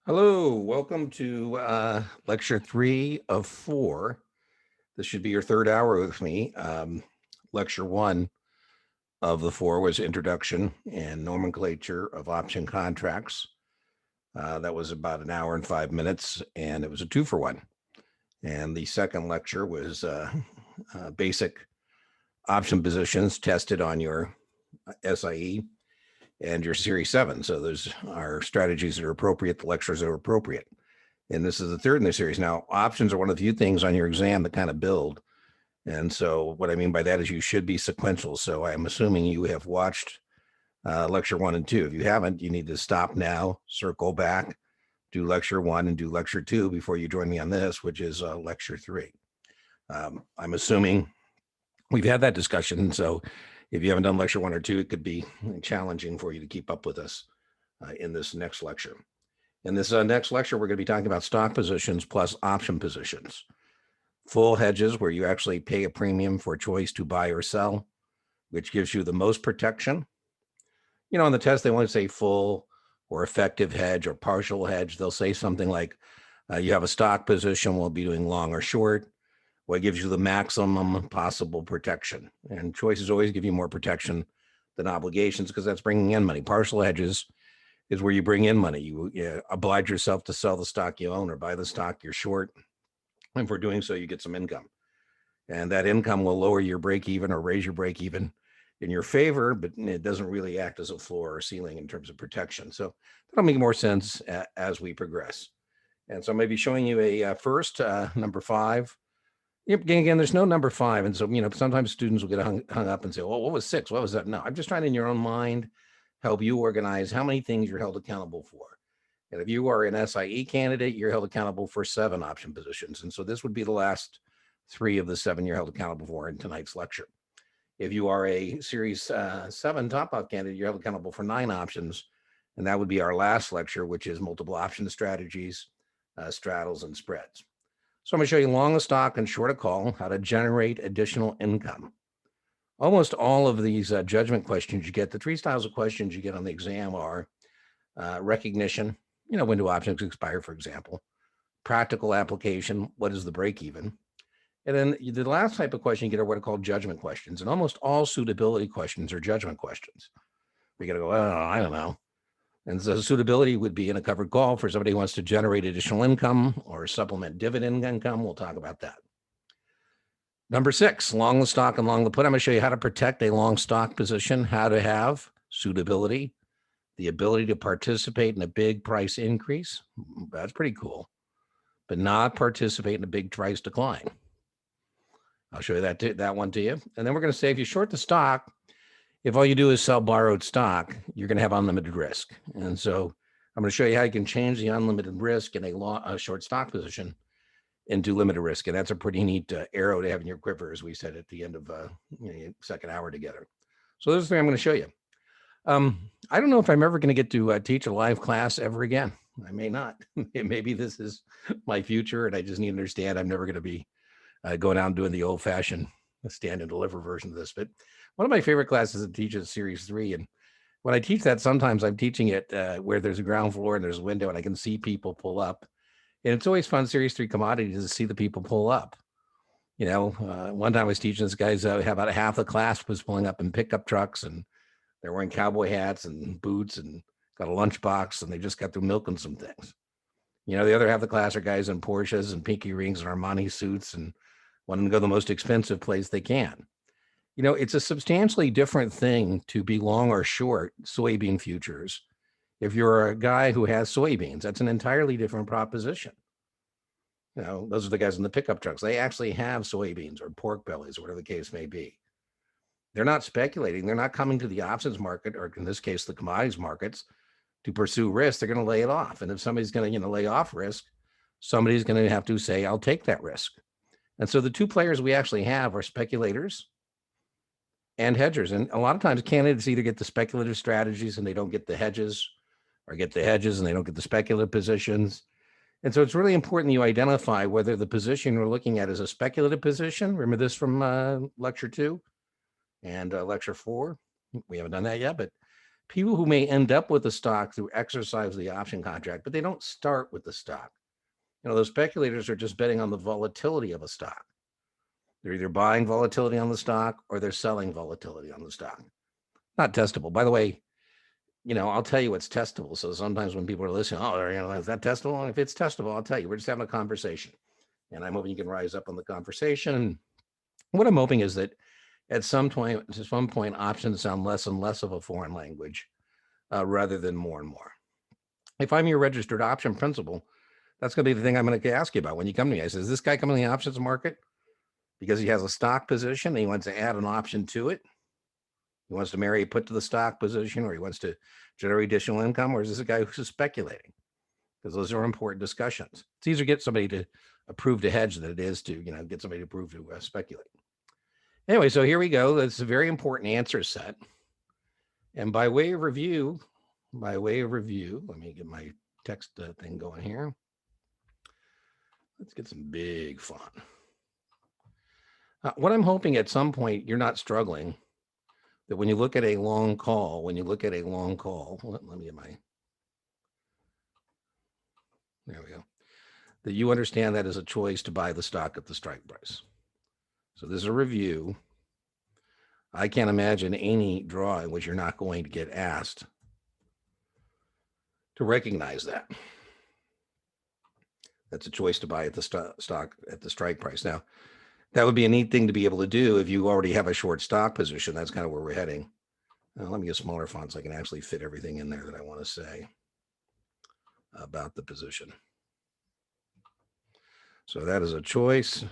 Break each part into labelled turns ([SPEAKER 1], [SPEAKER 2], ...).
[SPEAKER 1] Hello, welcome to lecture 3 of 4. This should be your third hour with me. Lecture 1 of the 4 was Introduction and Nomenclature of Option Contracts. That was about an hour and 5 minutes, and it was a 2-for-1. And the second lecture was Basic Option Positions tested on your SIE and your Series 7. So those are strategies that are appropriate, the lectures that are appropriate. And this is the third in the series. Now, options are one of the few things on your exam that kind of build. And so what I mean by that is you should be sequential. So I'm assuming you have watched lecture 1 and 2. If you haven't, you need to stop now, circle back, do lecture 1 and do lecture 2 before you join me on this, which is lecture 3. I'm assuming we've had that discussion. So if you haven't done lecture 1 or 2, it could be challenging for you to keep up with us in this next lecture. In this next lecture, we're going to be talking about stock positions plus option positions. Full hedges, where you actually pay a premium for a choice to buy or sell, which gives you the most protection. You know, on the test, they want to say full or effective hedge or partial hedge. They'll say something like, you have a stock position, we'll be doing long or short. What gives you the maximum possible protection? And choices always give you more protection than obligations because that's bringing in money. Partial hedges is where you bring in money. You oblige yourself to sell the stock you own or buy the stock you're short. And for doing so, you get some income. And that income will lower your break even or raise your break even in your favor, but it doesn't really act as a floor or ceiling in terms of protection. So that'll make more sense as we progress. And so I'm maybe showing you a first, number 5. Yep, again, there's no number 5. And so, sometimes students will get hung up and say, well, what was 6? What was that? No, I'm just trying to, in your own mind, help you organize how many things you're held accountable for. And if you are an SIE candidate, you're held accountable for 7 option positions. And so this would be the last 3 of the 7 you're held accountable for in tonight's lecture. If you are a Series 7 top-up candidate, you're held accountable for 9 options. And that would be our last lecture, which is multiple option strategies, straddles, and spreads. So I'm going to show you long a stock and short a call, how to generate additional income. Almost all of these judgment questions you get, the 3 styles of questions you get on the exam are recognition, when do options expire, for example, practical application, what is the break even? And then the last type of question you get are what are called judgment questions. And almost all suitability questions are judgment questions. We got to go, oh, I don't know. And so suitability would be in a covered call for somebody who wants to generate additional income or supplement dividend income. We'll talk about that. Number 6, long the stock and long the put. I'm going to show you how to protect a long stock position, how to have suitability, the ability to participate in a big price increase. That's pretty cool, but not participate in a big price decline. I'll show you that one to you. And then we're going to say if you short the stock, if all you do is sell borrowed stock, you're going to have unlimited risk. And so I'm going to show you how you can change the unlimited risk in a short stock position into limited risk. And that's a pretty neat arrow to have in your quiver, as we said at the end of second hour together. So those are 3 I'm going to show you. I don't know if I'm ever going to get to teach a live class ever again. I may not. Maybe this is my future, and I just need to understand I'm never going to be going out and doing the old-fashioned stand and deliver version of this. But one of my favorite classes to teach is Series 3. And when I teach that, sometimes I'm teaching it where there's a ground floor and there's a window, and I can see people pull up. And it's always fun, Series 3 commodities, to see the people pull up. One time I was teaching this guy's about half the class was pulling up in pickup trucks, and they're wearing cowboy hats and boots and got a lunchbox, and they just got through milking some things. The other half of the class are guys in Porsches and pinky rings and Armani suits and wanting to go the most expensive place they can. It's a substantially different thing to be long or short soybean futures. If you're a guy who has soybeans, that's an entirely different proposition. Those are the guys in the pickup trucks. They actually have soybeans or pork bellies, or whatever the case may be. They're not speculating. They're not coming to the options market, or in this case, the commodities markets, to pursue risk. They're going to lay it off. And if somebody's going to lay off risk, somebody's going to have to say, I'll take that risk. And so the 2 players we actually have are speculators and hedgers. And a lot of times candidates either get the speculative strategies and they don't get the hedges, or get the hedges and they don't get the speculative positions. And so it's really important you identify whether the position you're looking at is a speculative position. Remember this from lecture 2 and lecture 4. We haven't done that yet, but People who may end up with the stock through exercise of the option contract, but they don't start with the stock. Those speculators are just betting on the volatility of a stock. They're either buying volatility on the stock or they're selling volatility on the stock. Not testable. By the way, I'll tell you it's testable. So sometimes when people are listening, is that testable? And if it's testable, I'll tell you, we're just having a conversation. And I'm hoping you can rise up on the conversation. And what I'm hoping is that at some point, options sound less and less of a foreign language rather than more and more. If I'm your registered option principal, that's going to be the thing I'm going to ask you about when you come to me. I say, is this guy coming to the options market because he has a stock position and he wants to add an option to it? He wants to marry a put to the stock position, or he wants to generate additional income, or is this a guy who's speculating? Because those are important discussions. It's easier to get somebody to approve to hedge than it is to, get somebody to approve to speculate. Anyway, so here we go. That's a very important answer set. And by way of review, let me get my text thing going here. Let's get some big font. What I'm hoping at some point you're not struggling, that when you look at a long call, let me get my, there we go, that you understand that as a choice to buy the stock at the strike price. So this is a review. I can't imagine any draw in which you're not going to get asked to recognize that. That's a choice to buy at the stock at the strike price. Now, that would be a neat thing to be able to do if you already have a short stock position. That's kind of where we're heading. Let me get smaller fonts so I can actually fit everything in there that I want to say about the position. So that is a choice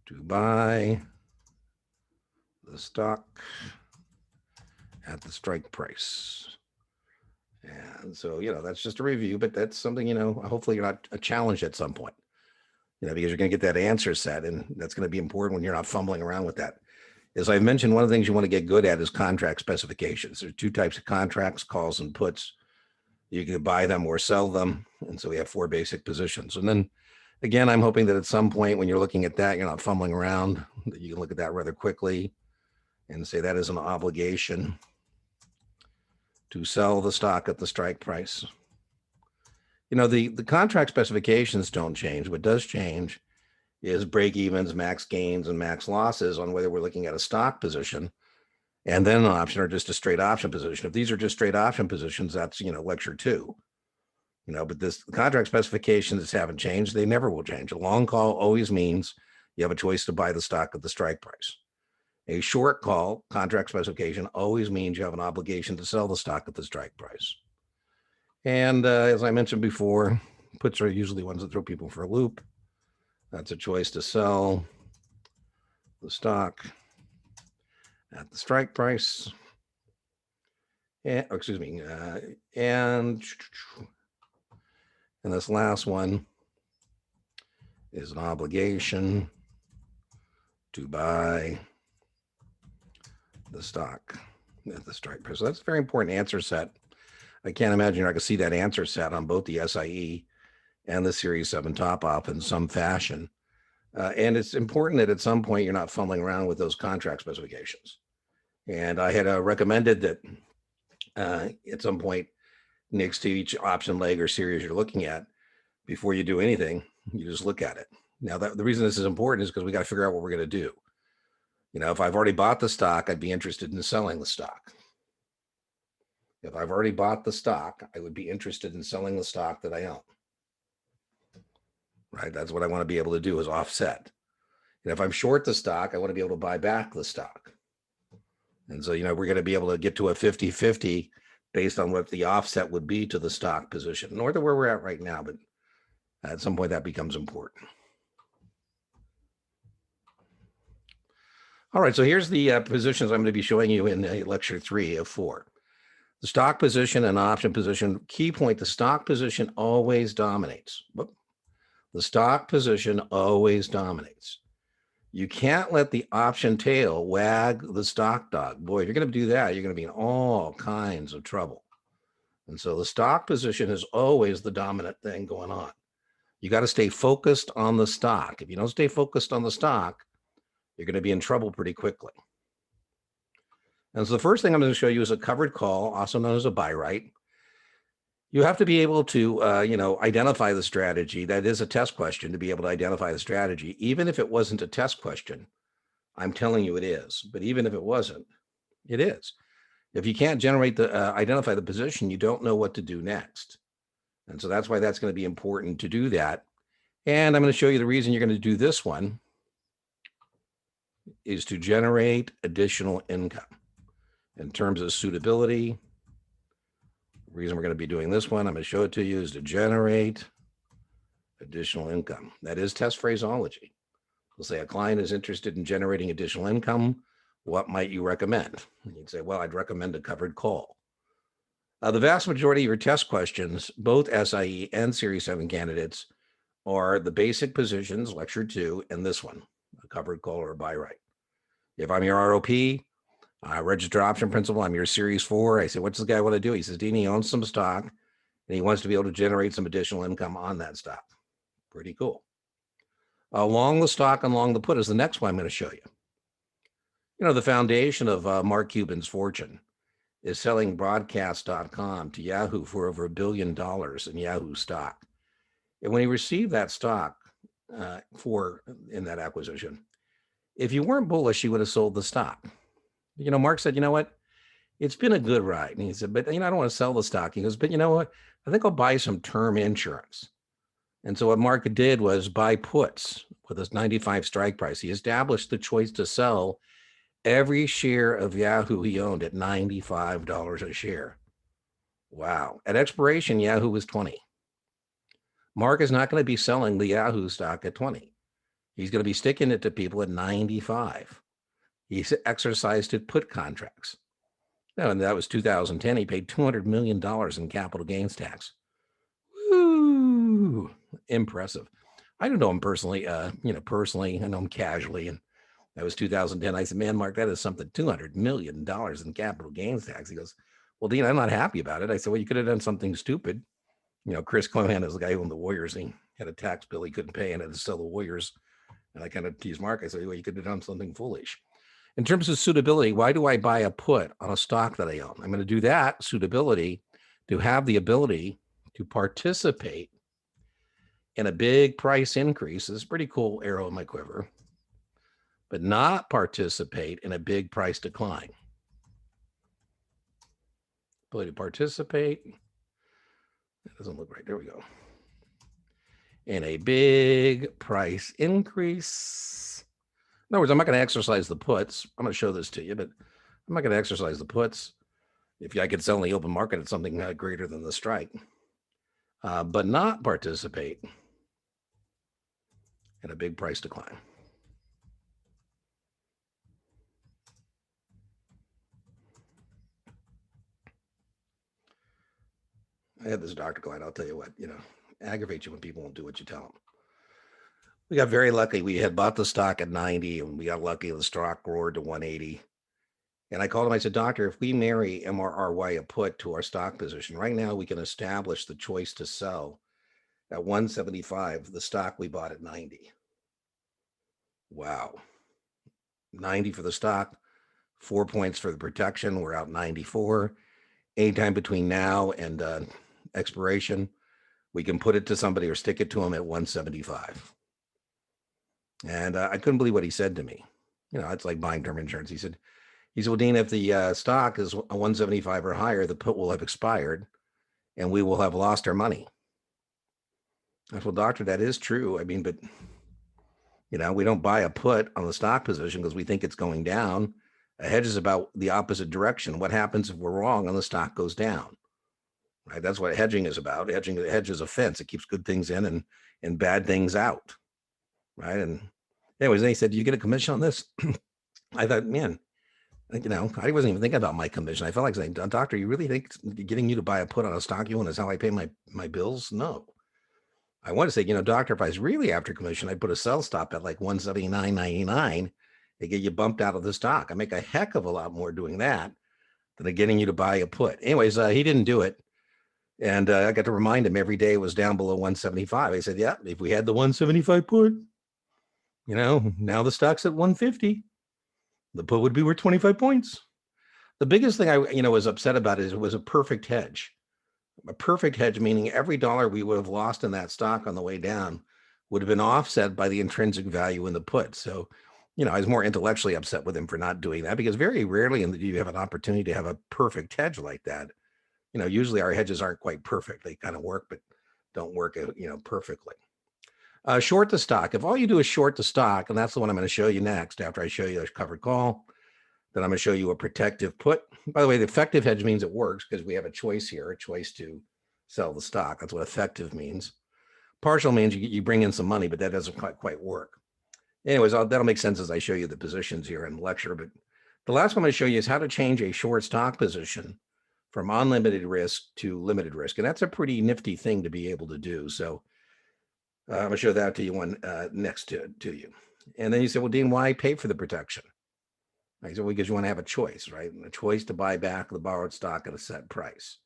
[SPEAKER 1] to buy the stock at the strike price. And so, that's just a review, but that's something, hopefully you're not challenged at some point, because you're going to get that answer set, and that's going to be important when you're not fumbling around with that. As I've mentioned, one of the things you want to get good at is contract specifications. There's two types of contracts, calls and puts. You can buy them or sell them. And so we have 4 basic positions. And then again, I'm hoping that at some point when you're looking at that, you're not fumbling around, that you can look at that rather quickly and say that is an obligation to sell the stock at the strike price. The contract specifications don't change. What does change is break evens, max gains, and max losses on whether we're looking at a stock position and then an option or just a straight option position. If these are just straight option positions, that's, lecture 2. But this contract specifications haven't changed. They never will change. A long call always means you have a choice to buy the stock at the strike price. A short call contract specification always means you have an obligation to sell the stock at the strike price. And as I mentioned before, puts are usually ones that throw people for a loop. That's a choice to sell the stock at the strike price. And this last one is an obligation to buy the stock at the strike price. So that's a very important answer set. I can't imagine you're not going to see that answer set on both the SIE and the Series 7 top op in some fashion. And it's important that at some point you're not fumbling around with those contract specifications. And I had recommended that at some point next to each option leg or series you're looking at, before you do anything, you just look at it. Now, the reason this is important is because we got to figure out what we're going to do. If I've already bought the stock, I'd be interested in selling the stock. If I've already bought the stock, I would be interested in selling the stock that I own. Right? That's what I want to be able to do, is offset. And if I'm short the stock, I want to be able to buy back the stock. And so, we're going to be able to get to a 50-50 based on what the offset would be to the stock position, north of where we're at right now. But at some point that becomes important. All right, so here's the positions I'm going to be showing you in lecture 3 of 4. The stock position and option position. Key point, the stock position always dominates. The stock position always dominates. You can't let the option tail wag the stock dog. Boy, if you're going to do that, you're going to be in all kinds of trouble. And so the stock position is always the dominant thing going on. You got to stay focused on the stock. If you don't stay focused on the stock, you're going to be in trouble pretty quickly. And so the first thing I'm going to show you is a covered call, also known as a buy right. You have to be able to, identify the strategy. That is a test question to be able to identify the strategy. Even if it wasn't a test question, I'm telling you it is. But even if it wasn't, it is. If you can't identify the position, you don't know what to do next. And so that's why that's going to be important to do that. And I'm going to show you the reason you're going to do this one is to generate additional income. In terms of suitability, the reason we're going to be doing this one, I'm going to show it to you, is to generate additional income. That is test phraseology. We'll say a client is interested in generating additional income. What might you recommend? And you'd say, well, I'd recommend a covered call. The vast majority of your test questions, both SIE and Series 7 candidates, are the basic positions, Lecture 2, and this one, a covered call or a buy right. If I'm your ROP, registered option principal, I'm your Series 4, I say, what's this guy want to do? He says, Dean, he owns some stock, and he wants to be able to generate some additional income on that stock. Pretty cool. Along the stock and along the put is the next one I'm going to show you. You know, the foundation of Mark Cuban's fortune is selling broadcast.com to Yahoo for over $1 billion in Yahoo stock. And when he received that stock in that acquisition, if you weren't bullish, you would have sold the stock. You know, Mark said, you know what? It's been a good ride. And he said, but, I don't want to sell the stock. He goes, but you know what? I think I'll buy some term insurance. And so what Mark did was buy puts with his 95 strike price. He established the choice to sell every share of Yahoo he owned at $95 a share. Wow. At expiration, Yahoo was 20. Mark is not going to be selling the Yahoo stock at 20. He's going to be sticking it to people at 95. He's exercised his put contracts. Now, and that was 2010. He paid $200 million in capital gains tax. Woo! Impressive. I don't know him personally, personally. I know him casually. And that was 2010. I said, man, Mark, that is something, $200 million in capital gains tax. He goes, well, Dean, I'm not happy about it. I said, well, you could have done something stupid. Chris Cohan is the guy who owned the Warriors. He had a tax bill he couldn't pay and had to sell the Warriors. And I kind of teased Mark. I said, well, you could have done something foolish. In terms of suitability, why do I buy a put on a stock that I own? I'm going to do that, suitability, to have the ability to participate in a big price increase. This is a pretty cool arrow in my quiver, but not participate in a big price decline. Ability to participate. That doesn't look right. There we go. In a big price increase. In other words, I'm not going to exercise the puts. I'm going to show this to you, but I'm not going to exercise the puts. If I could sell in the open market at something greater than the strike, but not participate in a big price decline. I had this doctor client, I'll tell you what, aggravates you when people won't do what you tell them. We got very lucky. We had bought the stock at 90 and we got lucky. The stock roared to 180. And I called him. I said, doctor, if we marry MRRY a put to our stock position, right now we can establish the choice to sell at 175, the stock we bought at 90. Wow. 90 for the stock, 4 points for the protection. We're out 94. Anytime between now and expiration, we can put it to somebody or stick it to them at 175. And I couldn't believe what he said to me. It's like buying term insurance. He said, well, Dean, if the stock is 175 or higher, the put will have expired and we will have lost our money. I said, well, doctor, that is true. I mean, but, we don't buy a put on the stock position because we think it's going down. A hedge is about the opposite direction. What happens if we're wrong and the stock goes down? Right? That's what hedging is about. Hedging is a fence. It keeps good things in and bad things out. Right. And anyways, then he said, do you get a commission on this? I thought, man, I wasn't even thinking about my commission. I felt like saying, doctor, you really think getting you to buy a put on a stock you own is how I pay my bills? No. I want to say, doctor, if I was really after commission, I'd put a sell stop at like 179.99 to get you bumped out of the stock. I make a heck of a lot more doing that than getting you to buy a put. Anyways, he didn't do it. And I got to remind him every day it was down below 175. I said, yeah, if we had the 175 put, now the stock's at 150. The put would be worth 25 points. The biggest thing I, was upset about is it was a perfect hedge. A perfect hedge, meaning every dollar we would have lost in that stock on the way down would have been offset by the intrinsic value in the put. So, I was more intellectually upset with him for not doing that, because very rarely do you have an opportunity to have a perfect hedge like that. Usually our hedges aren't quite perfect. They kind of work, but don't work, perfectly. Short the stock. If all you do is short the stock, and that's the one I'm going to show you next after I show you a covered call, then I'm going to show you a protective put. By the way, the effective hedge means it works because we have a choice here, a choice to sell the stock. That's what effective means. Partial means you bring in some money, but that doesn't quite work. Anyways, that'll make sense as I show you the positions here in the lecture. But the last one I'm going to show you is how to change a short stock position from unlimited risk to limited risk. And that's a pretty nifty thing to be able to do. So I'm going to show that to you next to you. And then you say, well, Dean, why pay for the protection? I said, well, because you want to have a choice, right? A choice to buy back the borrowed stock at a set price.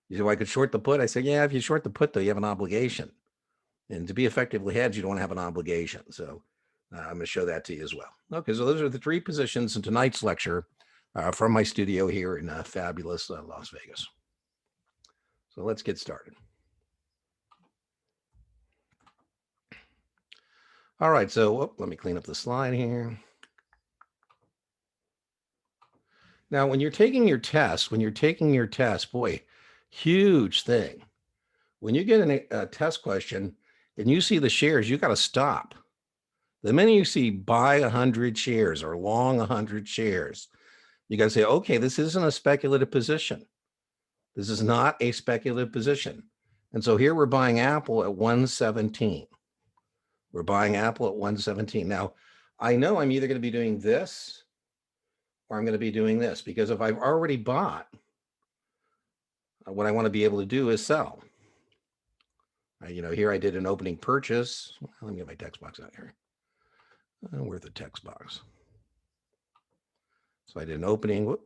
[SPEAKER 1] You said, well, I could short the put. I said, yeah, if you short the put, though, you have an obligation. And to be effectively hedged, you don't have an obligation. So I'm going to show that to you as well. Okay, so those are the three positions in tonight's lecture from my studio here in fabulous Las Vegas. So let's get started. All right, so let me clean up the slide here. Now, when you're taking your test, boy, huge thing. When you get a test question and you see the shares, you got to stop. The minute you see buy 100 shares or long 100 shares, you got to say, okay, this isn't a speculative position. This is not a speculative position. And so here we're buying Apple at 117. We're buying Apple at 117. Now, I know I'm either going to be doing this or I'm going to be doing this, because if I've already bought, what I want to be able to do is sell. Here I did an opening purchase. Let me get my text box out here. Where's the text box? So I did an opening.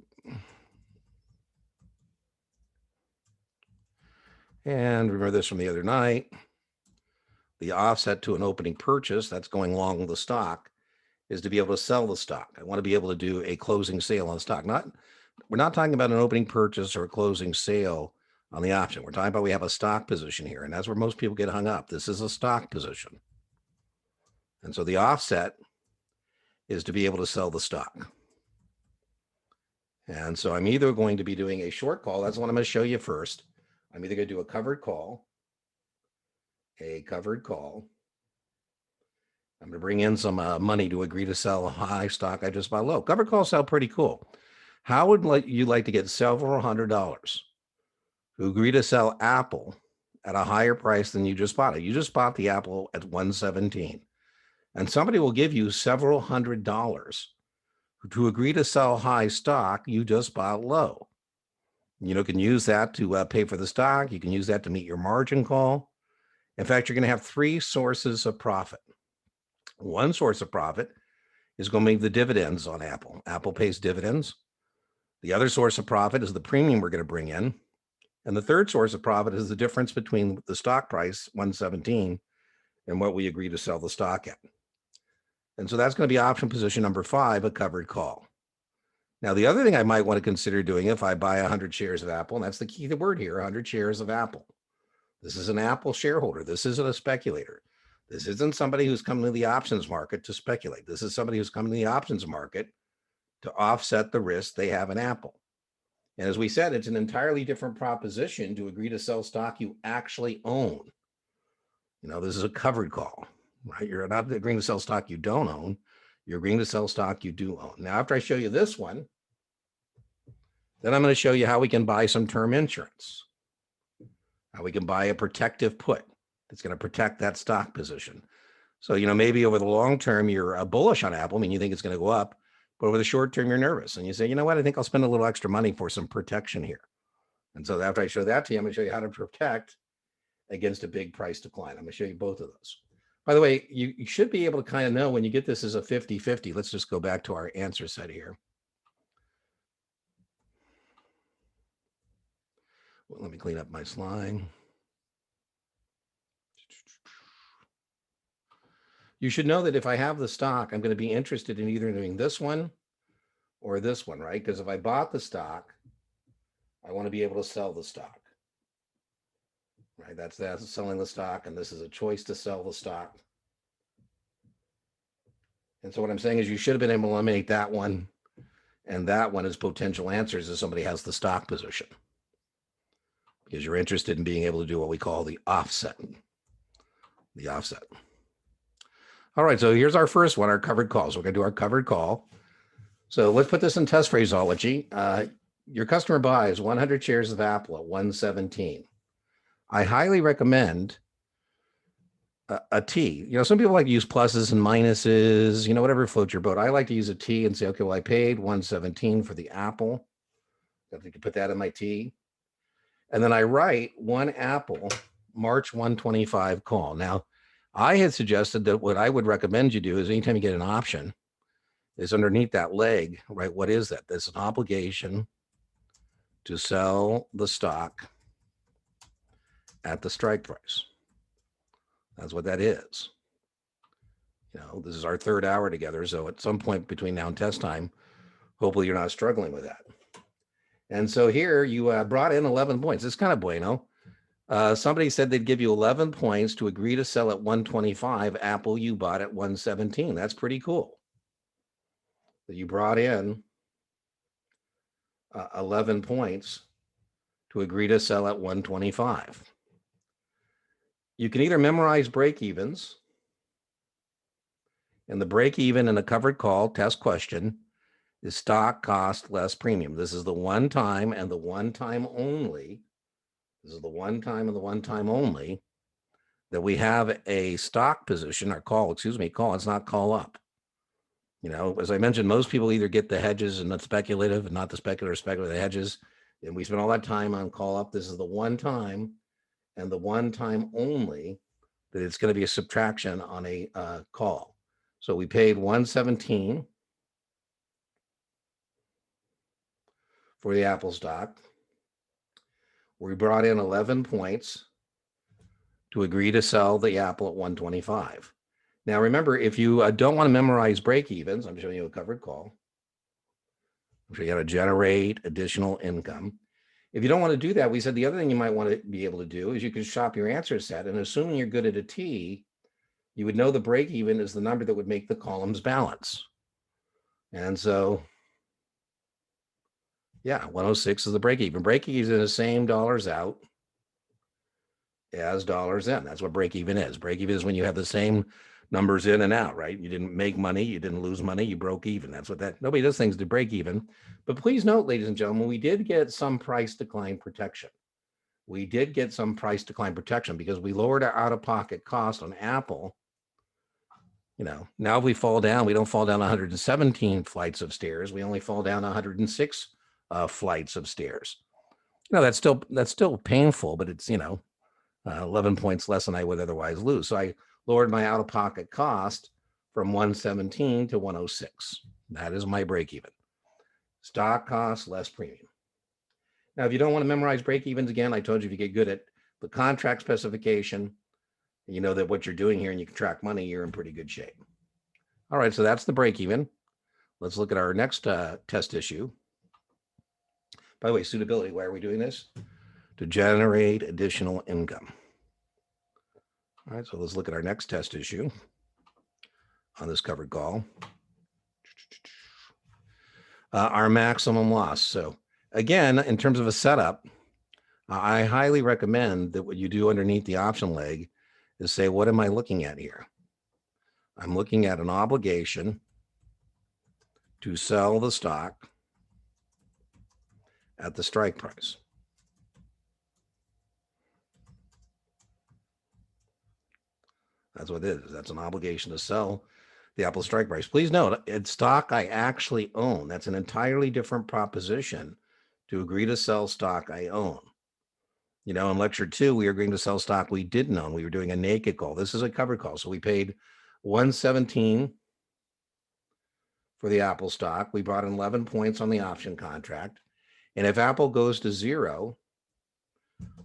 [SPEAKER 1] And remember this from the other night. The offset to an opening purchase, that's going long the stock, is to be able to sell the stock. I want to be able to do a closing sale on the stock. We're not talking about an opening purchase or a closing sale on the option. We're talking about we have a stock position here, and that's where most people get hung up. This is a stock position. And so the offset is to be able to sell the stock. And so I'm either going to be doing a short call. That's what I'm going to show you first. I'm either going to do a covered call. I'm going to bring in some money to agree to sell a high stock I just bought low. Covered calls sound pretty cool. How would you like to get several $100s to agree to sell Apple at a higher price than you just bought it? You just bought the Apple at 117, and somebody will give you several $100s to agree to sell high stock you just bought low. Can use that to pay for the stock. You can use that to meet your margin call. In fact, you're going to have three sources of profit. One source of profit is going to be the dividends on Apple. Apple pays dividends. The other source of profit is the premium we're going to bring in. And the third source of profit is the difference between the stock price, 117, and what we agree to sell the stock at. And so that's going to be option position number 5, a covered call. Now, the other thing I might want to consider doing if I buy 100 shares of Apple, and that's the key word here, 100 shares of Apple. This is an Apple shareholder. This isn't a speculator. This isn't somebody who's coming to the options market to speculate. This is somebody who's coming to the options market to offset the risk they have in Apple. And as we said, it's an entirely different proposition to agree to sell stock you actually own. This is a covered call, right? You're not agreeing to sell stock you don't own. You're agreeing to sell stock you do own. Now, after I show you this one, then I'm going to show you how we can buy some term insurance, how we can buy a protective put that's going to protect that stock position. So, maybe over the long term, you're bullish on Apple, I mean, you think it's going to go up, but over the short term, you're nervous. And you say, you know what, I think I'll spend a little extra money for some protection here. And so after I show that to you, I'm going to show you how to protect against a big price decline. I'm going to show you both of those. By the way, you should be able to kind of know when you get this as a 50-50. Let's just go back to our answer set here. Well, let me clean up my slide. You should know that if I have the stock, I'm going to be interested in either doing this one or this one, right? Because if I bought the stock, I want to be able to sell the stock, right? That's selling the stock, and this is a choice to sell the stock. And so what I'm saying is you should have been able to eliminate that one and that one as potential answers if somebody has the stock position, because you're interested in being able to do what we call the offset. The offset. All right, so here's our first one, our covered calls. We're going to do our covered call. So let's put this in test phraseology. Your customer buys 100 shares of Apple at 117. I highly recommend a T. You know, some people like to use pluses and minuses, you know, whatever floats your boat. I like to use a T and say, okay, well, I paid 117 for the Apple. I can put that in my T. And then I write one Apple March 125 call. Now, I had suggested that what I would recommend you do is anytime you get an option is underneath that leg, right? What is that? There's an obligation to sell the stock at the strike price. That's what that is. You know, this is our third hour together. So at some point between now and test time, hopefully you're not struggling with that. And so here you brought in 11 points. It's kind of bueno. Somebody said they'd give you 11 points to agree to sell at 125. Apple, you bought at 117. That's pretty cool. That you brought in 11 points to agree to sell at 125. You can either memorize break-evens, and the break-even in a covered call test question is stock cost less premium. This is the one time and the one time only. This is the one time and the one time only that we have a stock position, or call, call. It's not call up. You know, as I mentioned, most people either get the hedges and the speculative and not the speculative hedges. And we spend all that time on call up. This is the one time and the one time only that it's going to be a subtraction on a call. So we paid 117 for the Apple stock. We brought in 11 points to agree to sell the Apple at 125. Now, remember, if you don't want to memorize break-evens, I'm showing you a covered call. I'm showing you how to generate additional income. If you don't want to do that, we said the other thing you might want to be able to do is you can shop your answer set. And assuming you're good at a T, you would know the break-even is the number that would make the columns balance. And so, yeah, 106 is the break-even. Break-even is the same dollars out as dollars in. That's what break-even is. Break-even is when you have the same numbers in and out, right? You didn't make money, you didn't lose money, you broke even. That's what that, nobody does things to break even. But please note, ladies and gentlemen, we did get some price decline protection. We did get some price decline protection because we lowered our out-of-pocket cost on Apple. You know, now if we fall down, we don't fall down 117 flights of stairs. We only fall down 106 flights of stairs. You know, that's still painful, but it's, you know, 11 points less than I would otherwise lose. So I lowered my out-of-pocket cost from 117 to 106. That is my break-even. Stock cost less premium. Now, if you don't want to memorize break-evens, again, I told you if you get good at the contract specification, you know that what you're doing here and you can track money, you're in pretty good shape. All right, so that's the break-even. Let's look at our next test issue. By the way, suitability, why are we doing this? To generate additional income. All right, so let's look at our next test issue on this covered call. Our maximum loss. So again, in terms of a setup, I highly recommend that what you do underneath the option leg is say, what am I looking at here? I'm looking at an obligation to sell the stock at the strike price. That's what it is. That's an obligation to sell the Apple strike price. Please note, it's stock I actually own. That's an entirely different proposition to agree to sell stock I own. You know, in lecture 2, we were agreeing to sell stock we didn't own. We were doing a naked call. This is a covered call. So we paid 117 for the Apple stock. We brought in 11 points on the option contract. And if Apple goes to 0,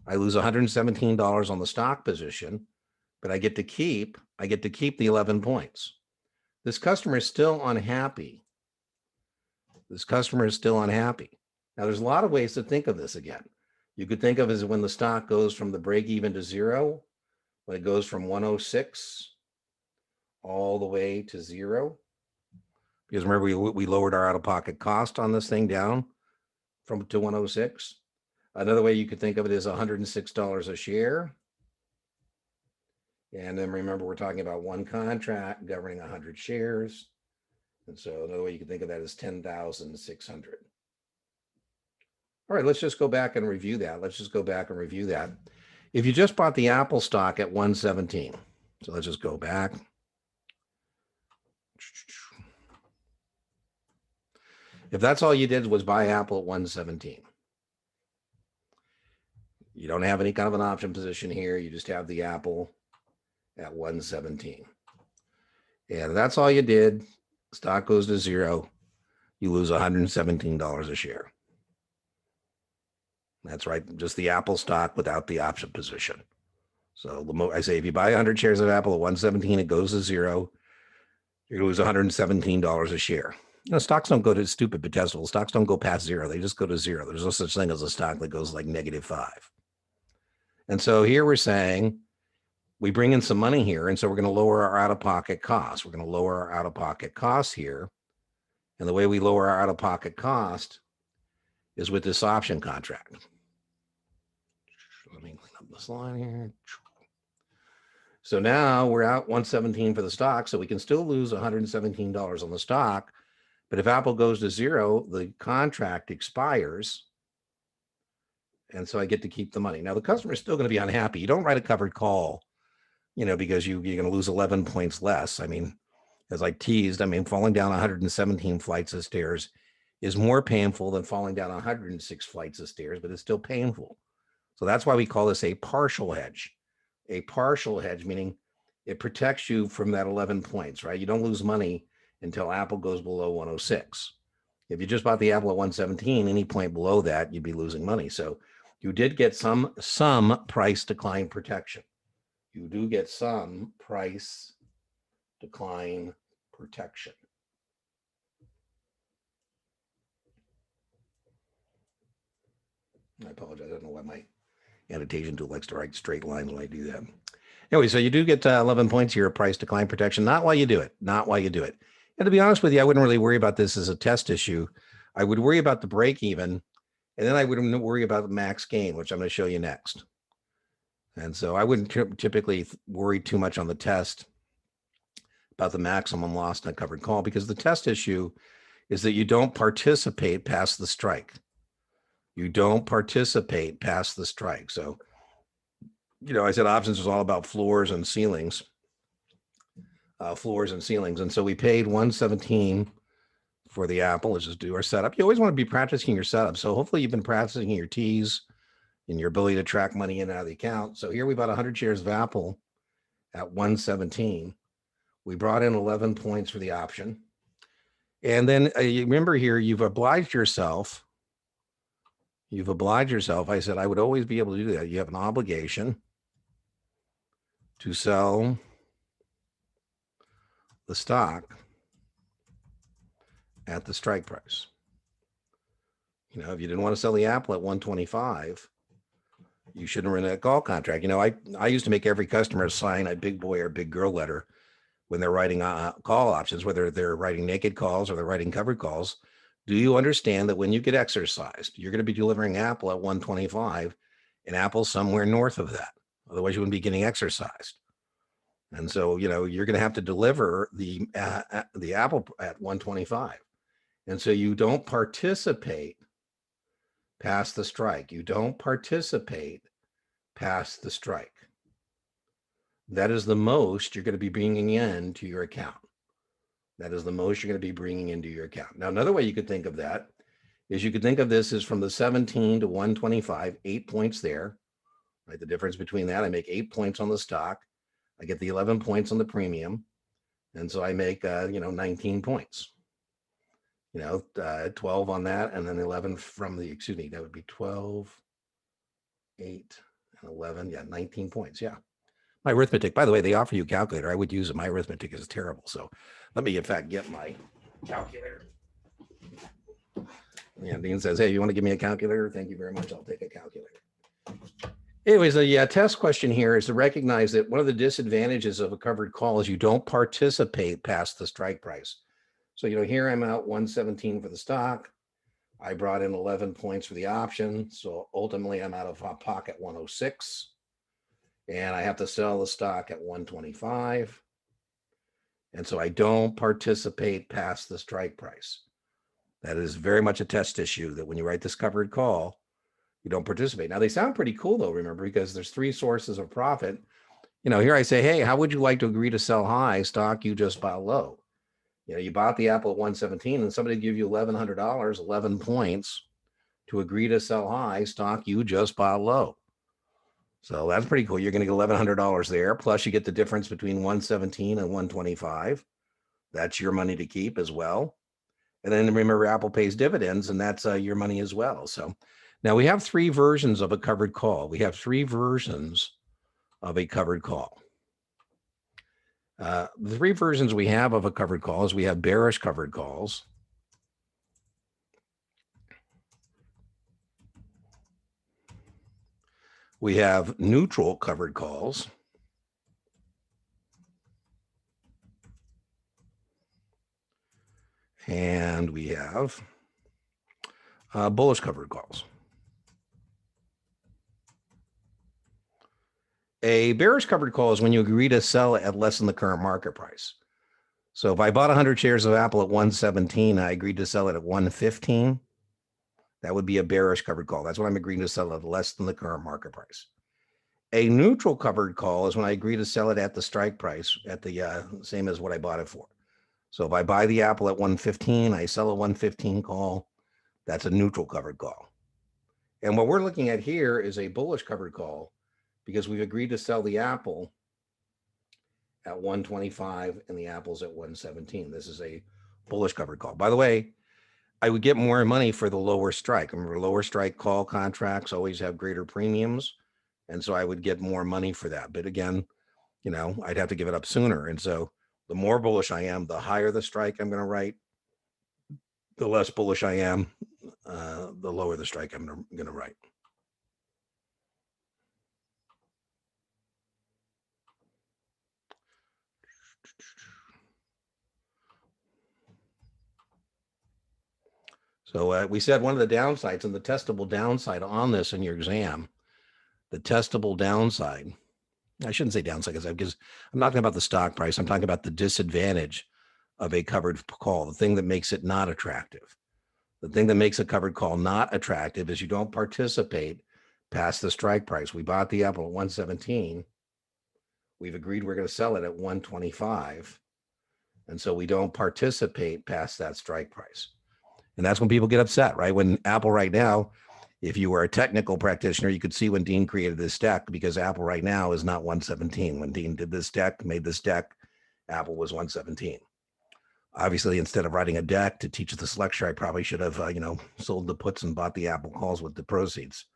[SPEAKER 1] I lose $117 on the stock position, but I get to keep the 11 points. This customer is still unhappy This customer is still unhappy. Now, there's a lot of ways to think of this again. You could think of it as when the stock goes from the break even to zero, when it goes from 106 all the way to zero. Because remember, we lowered our out-of-pocket cost on this thing down from to 106. Another way you could think of it is $106 a share. And then remember, we're talking about one contract governing 100 shares. And so another way you can think of that is 10,600. All right, let's just go back and review that. If you just bought the Apple stock at 117, so let's just go back. If that's all you did was buy Apple at 117, you don't have any kind of an option position here. You just have the Apple at 117. And that's all you did. Stock goes to zero. You lose $117 a share. That's right. Just the Apple stock without the option position. So I say if you buy 100 shares of Apple at 117, it goes to zero. You're going to lose $117 a share. You know, stocks don't go to stupid pedestal. Stocks don't go past zero. They just go to zero. There's no such thing as a stock that goes like -5. And so here we're saying we bring in some money here. And so we're going to lower our out-of-pocket costs. We're going to lower our out-of-pocket costs here. And the way we lower our out-of-pocket cost is with this option contract. Let me clean up this line here. So now we're out 117 for the stock. So we can still lose $117 on the stock. But if Apple goes to zero, the contract expires. And so I get to keep the money. Now, the customer is still going to be unhappy. You don't write a covered call, you know, because you're going to lose 11 points less. I mean, as I teased, I mean, falling down 117 flights of stairs is more painful than falling down 106 flights of stairs, but it's still painful. So that's why we call this a partial hedge. A partial hedge, meaning it protects you from that 11 points, right? You don't lose money until Apple goes below 106. If you just bought the Apple at 117, any point below that, you'd be losing money. So you did get some price decline protection. You do get some price decline protection. I apologize. I don't know why my annotation tool likes to write straight lines when I do that. Anyway, so you do get 11 points here of price decline protection. Not while you do it. Not while you do it. And to be honest with you, I wouldn't really worry about this as a test issue. I would worry about the break even, and then I wouldn't worry about the max gain, which I'm going to show you next. And so I wouldn't typically worry too much on the test about the maximum loss in a covered call, because the test issue is that you don't participate past the strike. You don't participate past the strike. So, you know, I said options is all about floors and ceilings. And so we paid 117 for the Apple. Let's just do our setup. You always want to be practicing your setup. So hopefully you've been practicing your T's and your ability to track money in and out of the account. So here we bought 100 shares of Apple at 117. We brought in 11 points for the option. And then you remember here, you've obliged yourself. I said I would always be able to do that. You have an obligation to sell the stock at the strike price. You know, if you didn't want to sell the Apple at 125, you shouldn't run that call contract. You know, I used to make every customer sign a big boy or big girl letter when they're writing call options, whether they're writing naked calls or they're writing covered calls. Do you understand that when you get exercised, you're going to be delivering Apple at 125 and Apple's somewhere north of that? Otherwise, you wouldn't be getting exercised. And so, you know, you're going to have to deliver the Apple at 125. And so you don't participate past the strike. You don't participate past the strike. That is the most you're going to be bringing into your account. That is the most you're going to be bringing into your account. Now, another way you could think of that is you could think of this as from the 17 to 125, 8 points there, right? The difference between that, I make 8 points on the stock. I get the 11 points on the premium. And so I make, 19 points, 12 on that. And then 11 from the, that would be 12, 8, and 11. Yeah, 19 points. Yeah. My arithmetic, by the way, they offer you a calculator. I would use it. My arithmetic is terrible. So let me, in fact, get my calculator. Yeah, Dean says, hey, you want to give me a calculator? Thank you very much. I'll take a calculator. Anyways, the test question here is to recognize that one of the disadvantages of a covered call is you don't participate past the strike price. So, here I'm out 117 for the stock. I brought in 11 points for the option. So ultimately I'm out of pocket 106 and I have to sell the stock at 125. And so I don't participate past the strike price. That is very much a test issue that when you write this covered call, you don't participate. Now they sound pretty cool though, remember, because there's three sources of profit. Here I say, hey, how would you like to agree to sell high stock you just bought low? You bought the Apple at 117 and somebody give you $1,100, 11 points to agree to sell high stock you just bought low. So that's pretty cool. You're going to get $1,100 there. Plus you get the difference between 117 and 125. That's your money to keep as well. And then remember, Apple pays dividends and that's your money as well. So now we have three versions of a covered call. We have three versions of a covered call. The three versions we have of a covered call is we have bearish covered calls. We have neutral covered calls. And we have bullish covered calls. A bearish covered call is when you agree to sell at less than the current market price. So if I bought 100 shares of Apple at 117, I agreed to sell it at 115. That would be a bearish covered call. That's when I'm agreeing to sell it at less than the current market price. A neutral covered call is when I agree to sell it at the strike price, at the same as what I bought it for. So if I buy the Apple at 115, I sell a 115 call. That's a neutral covered call. And what we're looking at here is a bullish covered call because we've agreed to sell the Apple at 125 and the Apple's at 117. This is a bullish covered call. By the way, I would get more money for the lower strike. Remember, lower strike call contracts always have greater premiums. And so I would get more money for that. But again, I'd have to give it up sooner. And so the more bullish I am, the higher the strike I'm going to write. The less bullish I am, the lower the strike I'm going to write. So we said one of the downsides and the testable downside on this in your exam, the testable downside, I shouldn't say downside because I'm not talking about the stock price. I'm talking about the disadvantage of a covered call, the thing that makes it not attractive. The thing that makes a covered call not attractive is you don't participate past the strike price. We bought the Apple at 117. We've agreed we're going to sell it at 125. And so we don't participate past that strike price. And that's when people get upset, right? When Apple right now, if you were a technical practitioner, you could see when Dean created this deck because Apple right now is not 117. When Dean did this deck, made this deck, Apple was 117. Obviously, instead of writing a deck to teach this lecture, I probably should have, sold the puts and bought the Apple calls with the proceeds.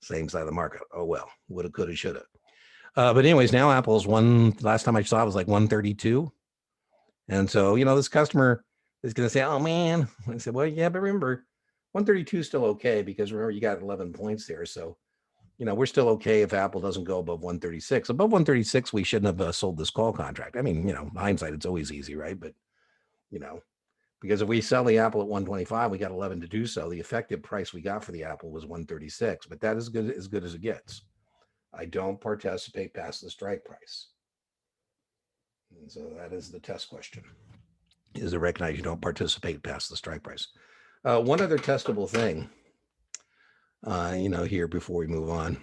[SPEAKER 1] Same side of the market. Oh, well, woulda, coulda, shoulda. But anyways, now Apple's last time I saw it was like 132. And so, this customer is going to say, oh, man. I said, well, yeah, but remember, 132 is still okay because remember, you got 11 points there. So, we're still okay if Apple doesn't go above 136. Above 136, we shouldn't have sold this call contract. I mean, hindsight, it's always easy, right? But, because if we sell the Apple at 125, we got 11 to do so. The effective price we got for the Apple was 136, but that is good as it gets. I don't participate past the strike price. And so that is the test question, is to recognize you don't participate past the strike price. One other testable thing, here before we move on.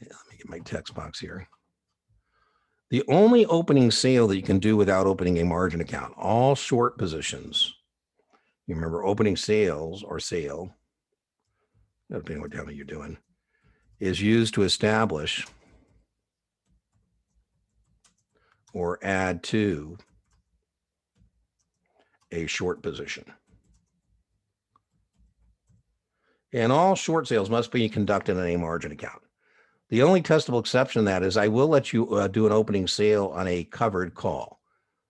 [SPEAKER 1] Yeah, let me get my text box here. The only opening sale that you can do without opening a margin account, all short positions, you remember opening sales or sale, depending on what time you're doing, is used to establish or add to a short position. And all short sales must be conducted in a margin account. The only testable exception to that is I will let you do an opening sale on a covered call.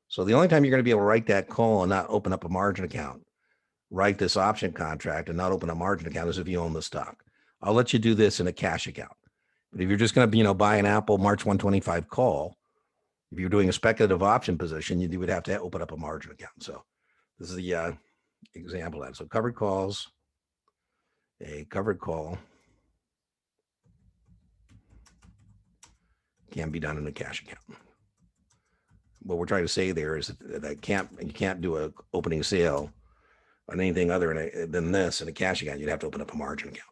[SPEAKER 1] So the only time you're going to be able to write that call and not open up a margin account write this option contract and not open a margin account as if you own the stock. I'll let you do this in a cash account. But if you're just going to, buy an Apple March 125 call, if you're doing a speculative option position, you would have to open up a margin account. So this is the example of that. So covered calls, a covered call can be done in a cash account. What we're trying to say there is that you can't do a opening sale on anything other than this in a cash account. You'd have to open up a margin account.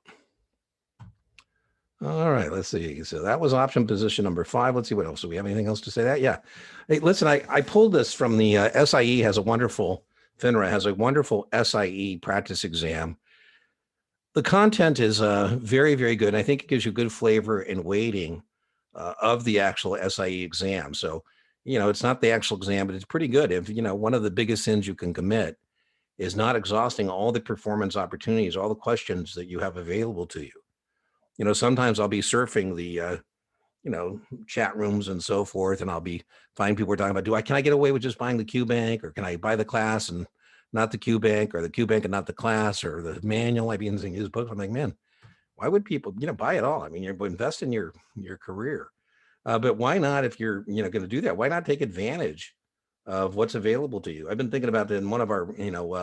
[SPEAKER 1] All right, let's see. So that was option position number 5. Let's see what else. Do we have anything else to say that? Yeah. Hey, listen, I pulled this from the SIE FINRA has a wonderful SIE practice exam. The content is very, very good. And I think it gives you good flavor and weighting of the actual SIE exam. So, it's not the actual exam, but it's pretty good. If, one of the biggest sins you can commit is not exhausting all the performance opportunities, all the questions that you have available to you. Sometimes I'll be surfing the, chat rooms and so forth, and I'll be finding people are talking about, can I get away with just buying the QBank, or can I buy the class and not the QBank, or the QBank and not the class, or the manual? I've been using his book. I'm like, man, why would people, buy it all? I mean, you're investing your career, but why not, if you're, going to do that, why not take advantage of what's available to you? I've been thinking about it in one of our,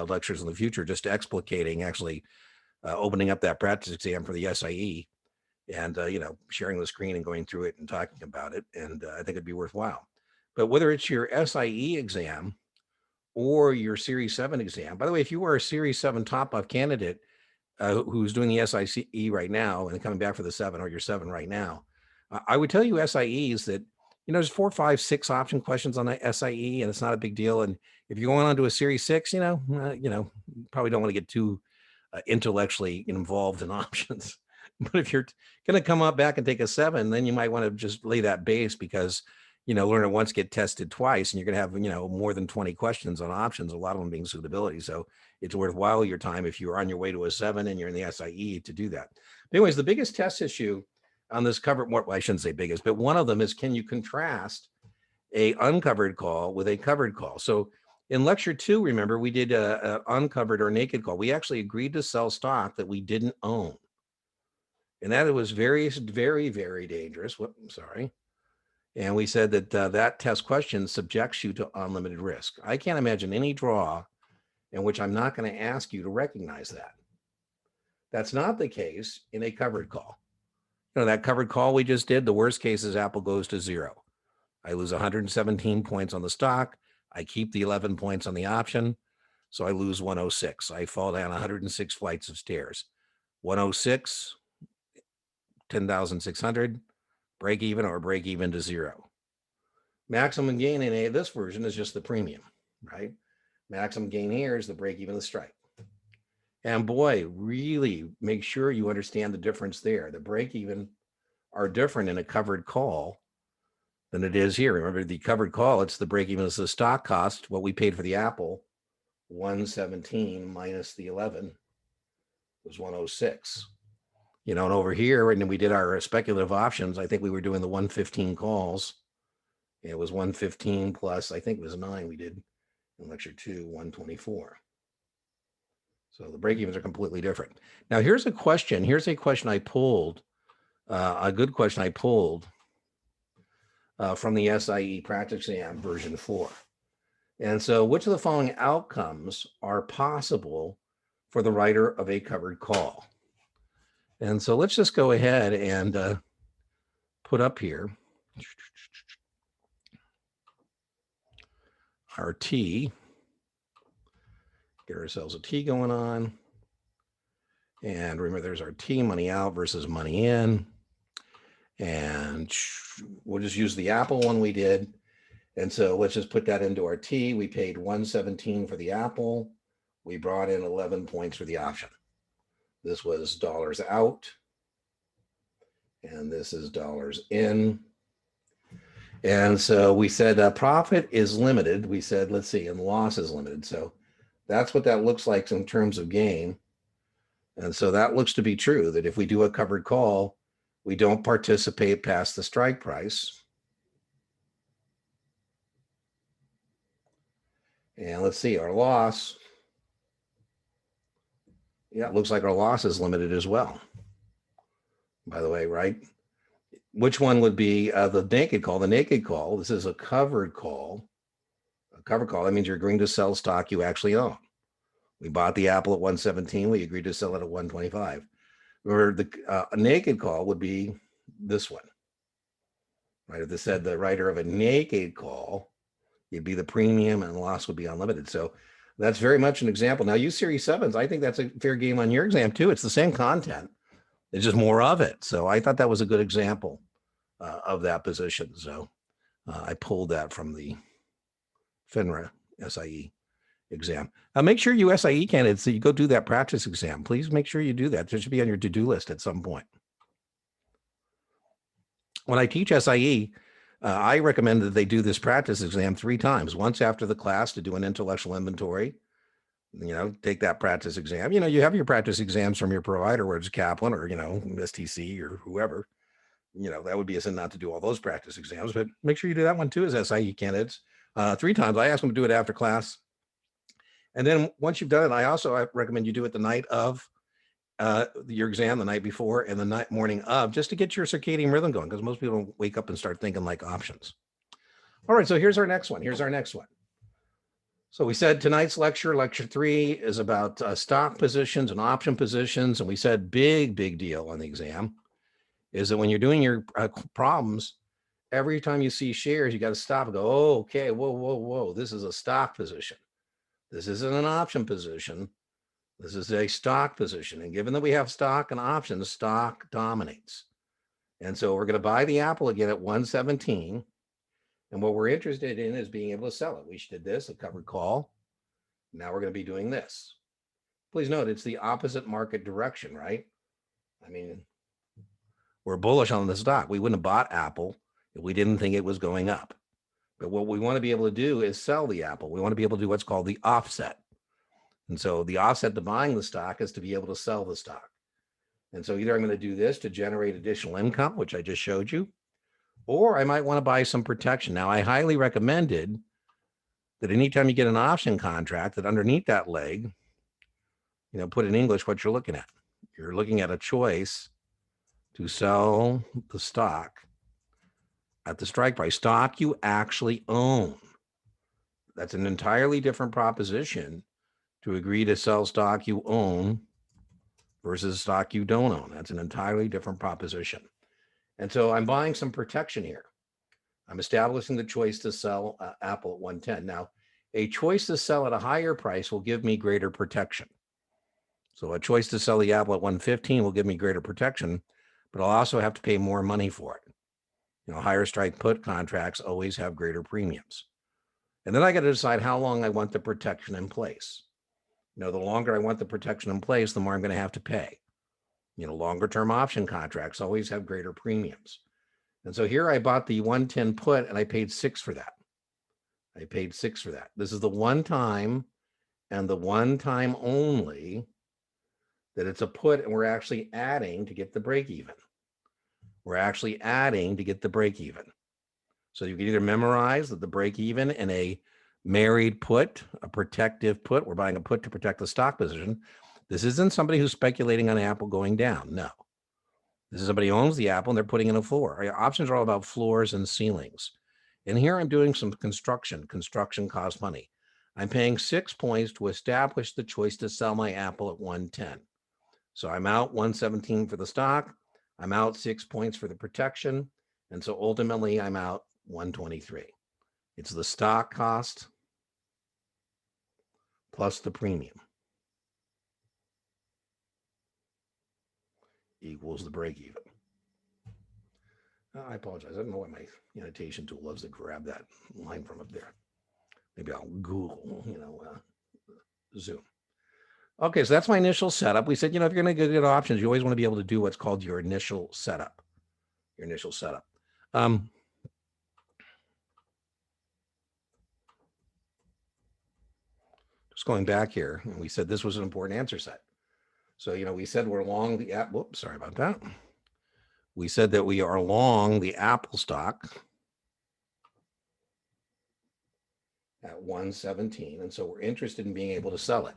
[SPEAKER 1] lectures in the future, just explicating actually opening up that practice exam for the SIE and, sharing the screen and going through it and talking about it. And I think it'd be worthwhile. But whether it's your SIE exam or your Series 7 exam, by the way, if you are a Series 7 top-off candidate who's doing the SIE right now and coming back for the 7, or your 7 right now, I would tell you SIEs that, there's 4, 5, 6 option questions on the SIE, and it's not a big deal. And if you're going on to a Series 6, probably don't want to get too intellectually involved in options. But if you're going to come up back and take a 7, then you might want to just lay that base, because, learn it once, get tested twice, and you're going to have, more than 20 questions on options, a lot of them being suitability. So it's worthwhile your time if you're on your way to a 7 and you're in the SIE to do that. But anyways, the biggest test issue on this covered, well, I shouldn't say biggest, but one of them is, can you contrast a uncovered call with a covered call? So in lecture 2, remember, we did a uncovered or naked call. We actually agreed to sell stock that we didn't own. And that was very, very, very dangerous. Sorry. And we said that that test question subjects you to unlimited risk. I can't imagine any draw in which I'm not going to ask you to recognize that. That's not the case in a covered call. That covered call we just did, the worst case is Apple goes to 0. I lose 117 points on the stock. I keep the 11 points on the option. So I lose 106. I fall down 106 flights of stairs. 106, 10,600, break even, or break even to 0. Maximum gain in this version is just the premium, right? Maximum gain here is the break even, the strike. And boy, really make sure you understand the difference there. The break even are different in a covered call than it is here. Remember, the covered call, it's the break even is the stock cost, what we paid for the Apple, 117 minus the 11 was 106. And over here, and then we did our speculative options. I think we were doing the 115 calls. It was 115 plus, I think it was 9 we did in lecture 2, 124. So the break-evens are completely different. Now, here's a question. Here's a question I pulled, a good question I pulled from the SIE practice exam version 4. And so, which of the following outcomes are possible for the writer of a covered call? And so let's just go ahead and put up here our T, get ourselves a T going on. And remember, there's our T, money out versus money in. And we'll just use the Apple one we did. And so let's just put that into our T. We paid 117 for the Apple. We brought in 11 points for the option. This was dollars out. And this is dollars in. And so we said profit is limited. We said, let's see, and loss is limited. So that's what that looks like in terms of gain. And so that looks to be true, that if we do a covered call, we don't participate past the strike price. And let's see, our loss Yeah, it looks like our loss is limited as well, by the way, right? Which one would be the naked call? The naked call, this is a covered call. A covered call, that means you're agreeing to sell stock you actually own. We bought the Apple at 117. We agreed to sell it at 125. Or the a naked call would be this one, right? If they said the writer of a naked call, it'd be the premium and loss would be unlimited. So that's very much an example. Now, you Series 7s, I think that's a fair game on your exam too. It's the same content, it's just more of it. So I thought that was a good example of that position. So I pulled that from the FINRA SIE exam. Make sure you SIE candidates that you go do that practice exam. Please make sure you do that. It should be on your to-do list at some point. When I teach SIE, I recommend that they do this practice exam 3 times. Once after the class to do an intellectual inventory. Take that practice exam. You have your practice exams from your provider, whether it's Kaplan or, STC or whoever. That would be a sin not to do all those practice exams, but make sure you do that one too as SIE candidates 3 times. I ask them to do it after class. And then once you've done it, I recommend you do it the night of your exam, the night before and the morning of, just to get your circadian rhythm going, because most people don't wake up and start thinking like options. All right, so here's our next one. So we said tonight's lecture 3, is about stock positions and option positions. And we said big deal on the exam is that when you're doing your problems, every time you see shares, you got to stop and go, oh, okay, whoa. This is a stock position. This isn't an option position. This is a stock position. And given that we have stock and options, stock dominates. And so we're going to buy the Apple again at 117. And what we're interested in is being able to sell it. We did this, a covered call. Now we're going to be doing this. Please note, it's the opposite market direction, right? I mean, we're bullish on the stock. We wouldn't have bought Apple if we didn't think it was going up. But what we want to be able to do is sell the Apple. We want to be able to do what's called the offset. And so the offset to buying the stock is to be able to sell the stock. And so either I'm going to do this to generate additional income, which I just showed you, or I might want to buy some protection. Now, I highly recommended that anytime you get an option contract, that underneath that leg, put in English what you're looking at. You're looking at a choice to sell the stock at the strike price, stock you actually own. That's an entirely different proposition to agree to sell stock you own versus stock you don't own. That's an entirely different proposition. And so I'm buying some protection here. I'm establishing the choice to sell Apple at 110. Now, a choice to sell at a higher price will give me greater protection. So a choice to sell the Apple at 115 will give me greater protection, but I'll also have to pay more money for it. Higher strike put contracts always have greater premiums. And then I got to decide how long I want the protection in place. The longer I want the protection in place, the more I'm going to have to pay. Longer term option contracts always have greater premiums. And so here I bought the 110 put and I paid 6 for that. This is the one time and the one time only that it's a put, and we're actually adding to get the break even. So you can either memorize that the break even in a married put, a protective put, we're buying a put to protect the stock position. This isn't somebody who's speculating on Apple going down. No. This is somebody who owns the Apple and they're putting in a floor. Our options are all about floors and ceilings. And here I'm doing some construction. Construction costs money. I'm paying 6 points to establish the choice to sell my Apple at 110. So I'm out 117 for the stock. I'm out 6 points for the protection. And so ultimately I'm out 123. It's the stock cost plus the premium equals the break even. I apologize. I don't know why my annotation tool loves to grab that line from up there. Maybe I'll Google, Zoom. Okay, so that's my initial setup. We said, if you're going to get options, you always want to be able to do what's called your initial setup. Just going back here, and we said this was an important answer set. So, we said we're long the app. Whoops, sorry about that. We said that we are long the Apple stock at 117. And so we're interested in being able to sell it.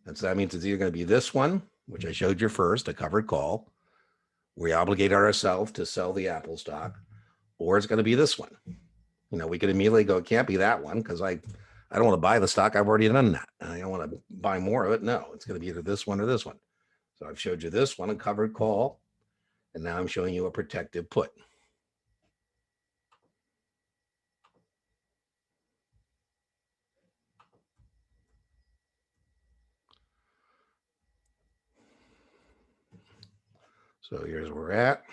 [SPEAKER 1] And so that means it's either going to be this one, which I showed you first, a covered call. We obligate ourselves to sell the Apple stock, or it's going to be this one. We could immediately go, it can't be that one because I don't want to buy the stock. I've already done that. I don't want to buy more of it. No, it's going to be either this one or this one. So I've showed you this one, a covered call, and now I'm showing you a protective put. So here's where we're at.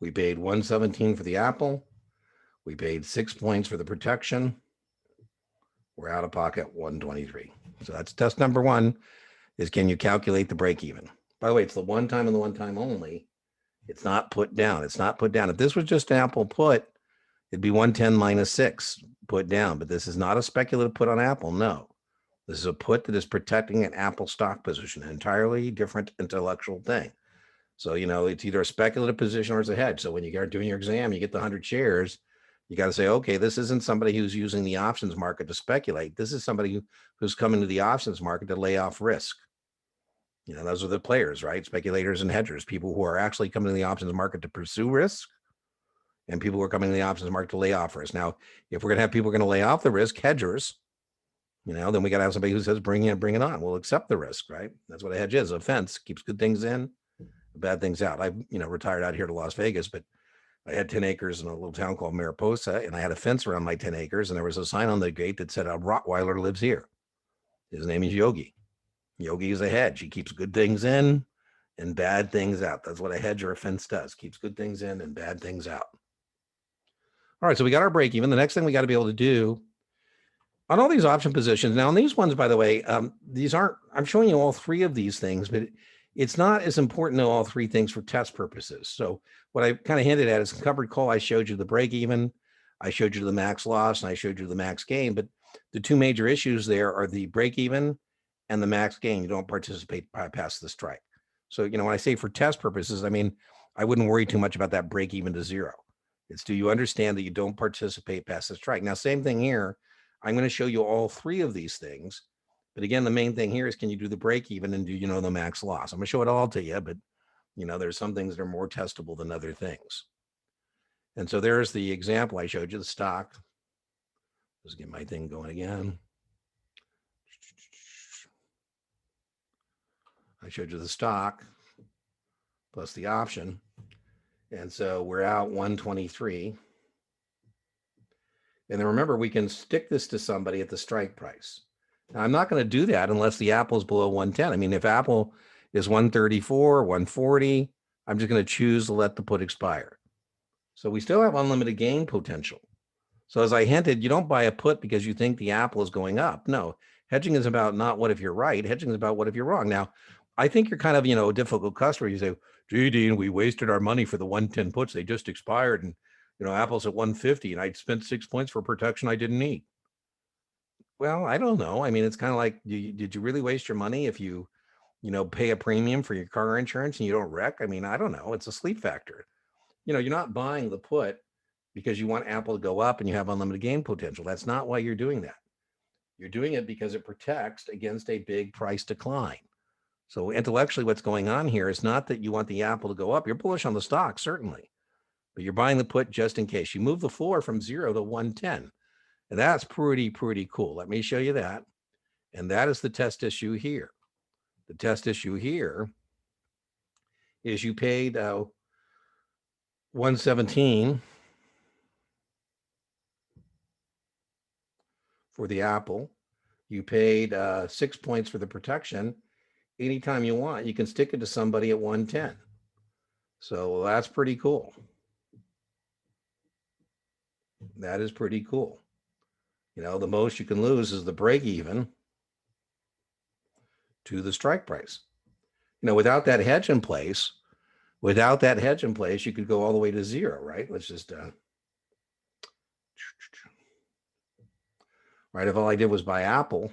[SPEAKER 1] We paid 117 for the Apple. We paid 6 points for the protection. We're out of pocket 123. So that's test number one, is can you calculate the break even? By the way, it's the one time and the one time only. It's not put down. It's not put down. If this was just an Apple put, it'd be 110 minus 6 put down. But this is not a speculative put on Apple. No. This is a put that is protecting an Apple stock position, an entirely different intellectual thing. So, it's either a speculative position or it's a hedge. So when you are doing your exam, you get the 100 shares, you got to say, okay, this isn't somebody who's using the options market to speculate. This is somebody who's coming to the options market to lay off risk. Those are the players, right? Speculators and hedgers, people who are actually coming to the options market to pursue risk, and people who are coming to the options market to lay off risk. Now, if we're going to have people going to lay off the risk, hedgers, then we got to have somebody who says, bring it on. We'll accept the risk, right? That's what a hedge is. A fence keeps good things in, bad things out. I, retired out here to Las Vegas, but I had 10 acres in a little town called Mariposa, and I had a fence around my 10 acres, and there was a sign on the gate that said, a Rottweiler lives here. His name is Yogi. Yogi is a hedge. He keeps good things in and bad things out. That's what a hedge or a fence does. Keeps good things in and bad things out. All right, so we got our break even. The next thing we got to be able to do on all these option positions. Now, on these ones, by the way, these aren't, I'm showing you all three of these things, but it's not as important to know all three things for test purposes. So what I kind of hinted at is covered call. I showed you the break even, I showed you the max loss, and I showed you the max gain. But the two major issues there are the break even and the max gain. You don't participate past the strike. So, when I say for test purposes, I mean, I wouldn't worry too much about that break even to zero. It's, do you understand that you don't participate past the strike? Now, same thing here. I'm going to show you all three of these things. But again, the main thing here is, can you do the break even and do you know the max loss? I'm going to show it all to you, but there's some things that are more testable than other things. And so there's the example I showed you, the stock. Let's get my thing going again. I showed you the stock plus the option. And so we're out 123. And then remember, we can stick this to somebody at the strike price. Now, I'm not going to do that unless the Apple is below 110. I mean, if Apple is 134, 140, I'm just going to choose to let the put expire. So we still have unlimited gain potential. So as I hinted, you don't buy a put because you think the Apple is going up. No, hedging is about not what if you're right. Hedging is about what if you're wrong. Now, I think you're kind of, a difficult customer. You say, gee, Dean, we wasted our money for the 110 puts. They just expired. And, Apple's at 150 and I spent 6 points for protection I didn't need. Well, I don't know. I mean, it's kind of like, did you really waste your money if you, pay a premium for your car insurance and you don't wreck? I mean, I don't know. It's a sleep factor. You're not buying the put because you want Apple to go up and you have unlimited gain potential. That's not why you're doing that. You're doing it because it protects against a big price decline. So intellectually, what's going on here is not that you want the Apple to go up. You're bullish on the stock, certainly, but you're buying the put just in case. You move the floor from 0 to 110. And that's pretty cool. Let me show you that. And that is the test issue here. The test issue here is you paid 117 for the Apple. You paid 6 points for the protection. Anytime you want, you can stick it to somebody at 110. So that's pretty cool. That is pretty cool. The most you can lose is the break even to the strike price. Without that hedge in place, you could go all the way to 0, right? Let's just, right, if all I did was buy Apple,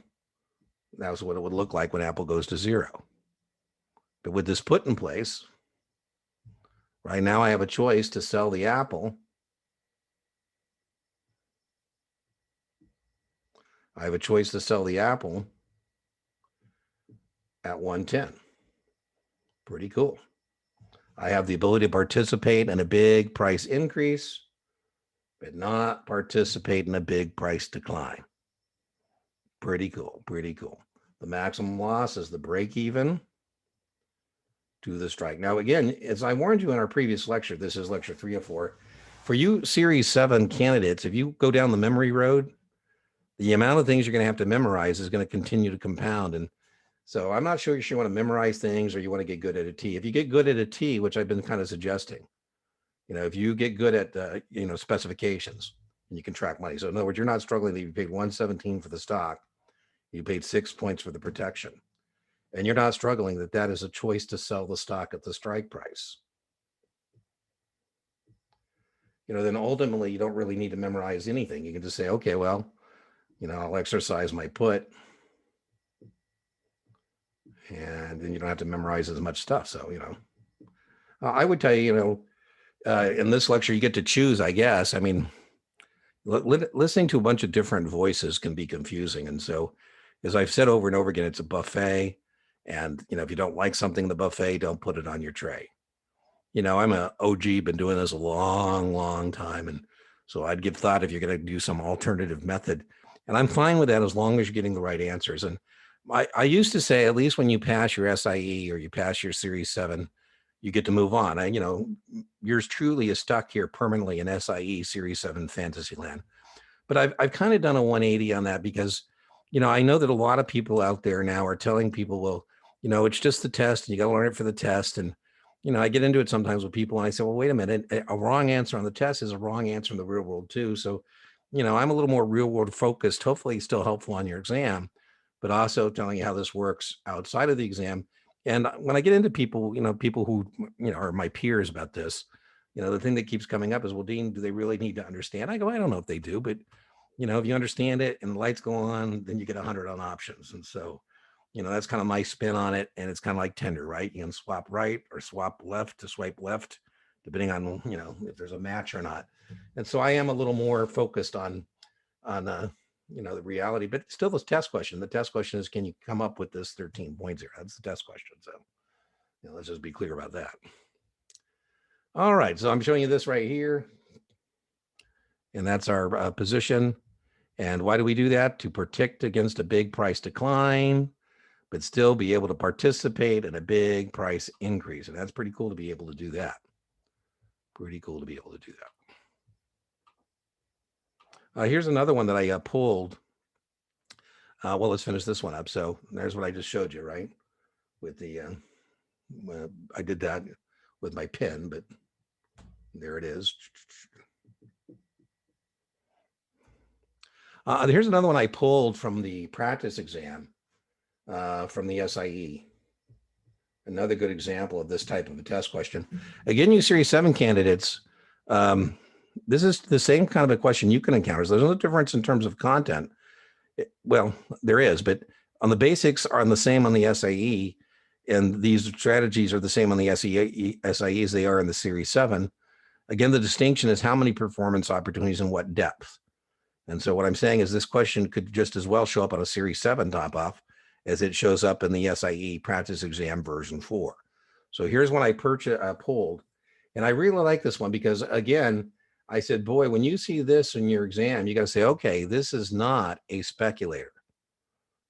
[SPEAKER 1] that's what it would look like when Apple goes to 0. But with this put in place, Right now I have a choice to sell the Apple. I have a choice to sell the Apple at 110. Pretty cool. I have the ability to participate in a big price increase, but not participate in a big price decline. Pretty cool. Pretty cool. The maximum loss is the break even to the strike. Now, again, as I warned you in our previous lecture, this is lecture 3 of 4. For you Series 7 candidates, if you go down the memory road, the amount of things you're going to have to memorize is going to continue to compound. And so I'm not sure you want to memorize things or you want to get good at a T. If you get good at a T, which I've been kind of suggesting, if you get good at, specifications and you can track money. So in other words, you're not struggling that you paid 117 for the stock. You paid 6 points for the protection. And you're not struggling that is a choice to sell the stock at the strike price. Then ultimately you don't really need to memorize anything. You can just say, okay, well, I'll exercise my put. And then you don't have to memorize as much stuff. So, I would tell you, in this lecture, you get to choose, I guess. I mean, listening to a bunch of different voices can be confusing. And so, as I've said over and over again, it's a buffet. And, if you don't like something in the buffet, don't put it on your tray. I'm a OG, been doing this a long, long time. And so I'd give thought if you're going to do some alternative method. And I'm fine with that as long as you're getting the right answers. And I used to say, at least when you pass your SIE or you pass your Series 7, you get to move on. Yours truly is stuck here permanently in SIE Series 7 Fantasyland. But I've kind of done a 180 on that because, I know that a lot of people out there now are telling people, well, it's just the test and you got to learn it for the test. And, I get into it sometimes with people and I say, well, wait a minute, a wrong answer on the test is a wrong answer in the real world too. So, I'm a little more real world focused, hopefully still helpful on your exam, but also telling you how this works outside of the exam. And when I get into people, people who, are my peers about this, the thing that keeps coming up is, well, Dean, do they really need to understand? I go, I don't know if they do, but, if you understand it and the lights go on, then you get 100 on options. And so, that's kind of my spin on it. And it's kind of like Tinder, right? You can swap right or swap left to swipe left, depending on, if there's a match or not. And so I am a little more focused on, the reality, but still this test question. The test question is, can you come up with this 13 points here? That's the test question. So, let's just be clear about that. All right. So I'm showing you this right here. And that's our position. And why do we do that? To protect against a big price decline, but still be able to participate in a big price increase. And that's pretty cool to be able to do that. Pretty cool to be able to do that. Here's another one that I pulled. Well, let's finish this one up. So there's what I just showed you, right? With the, I did that with my pen, but there it is. Here's another one I pulled from the practice exam from the SIE. Another good example of this type of a test question. Again, you Series 7 candidates, this is the same kind of a question you can encounter. So there's no difference in terms of content. Well, there is, but on the basics are the same on the SIE, and these strategies are the same on the SIE as they are in the Series 7. Again, the distinction is how many performance opportunities and what depth. And so what I'm saying is this question could just as well show up on a Series 7 top-off as it shows up in the SIE practice exam version 4. So here's one I pulled, and I really like this one because, again, I said, boy, when you see this in your exam, you got to say, okay, this is not a speculator.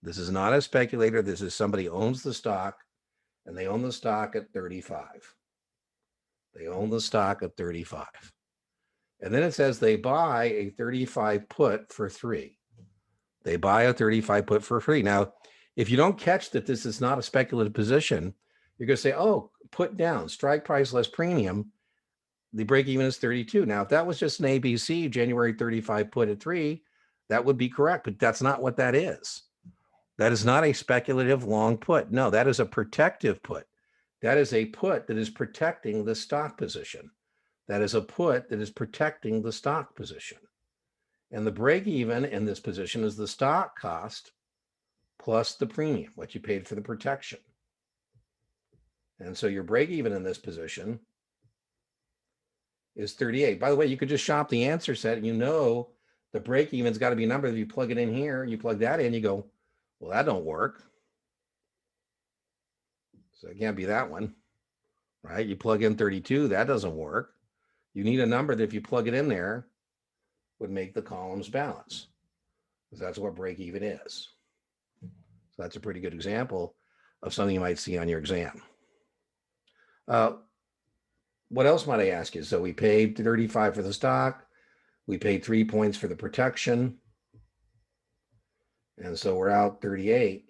[SPEAKER 1] This is not a speculator. This is somebody who owns the stock, and they own the stock at 35. They own the stock at 35. And then it says they buy a 35 put for 3. They buy a 35 put for 3. Now, if you don't catch that this is not a speculative position, you're going to say, oh, put down, strike price less premium. The break even is 32. Now, if that was just an ABC, January 35 put at 3, that would be correct, but that's not what that is. That is not a speculative long put. No, that is a protective put. That is a put that is protecting the stock position. That is a put that is protecting the stock position. And the break even in this position is the stock cost plus the premium, what you paid for the protection. And so your break even in this position is 38. By the way, you could just shop the answer set and you know the break even's got to be a number. If you plug it in here, you plug that in, you go, well, that don't work. So it can't be that one, right? You plug in 32, that doesn't work. You need a number that if you plug it in there would make the columns balance. Because that's what break even is. So that's a pretty good example of something you might see on your exam. What else might I ask you? So we paid 35 for the stock. We paid 3 points for the protection. And so we're out 38.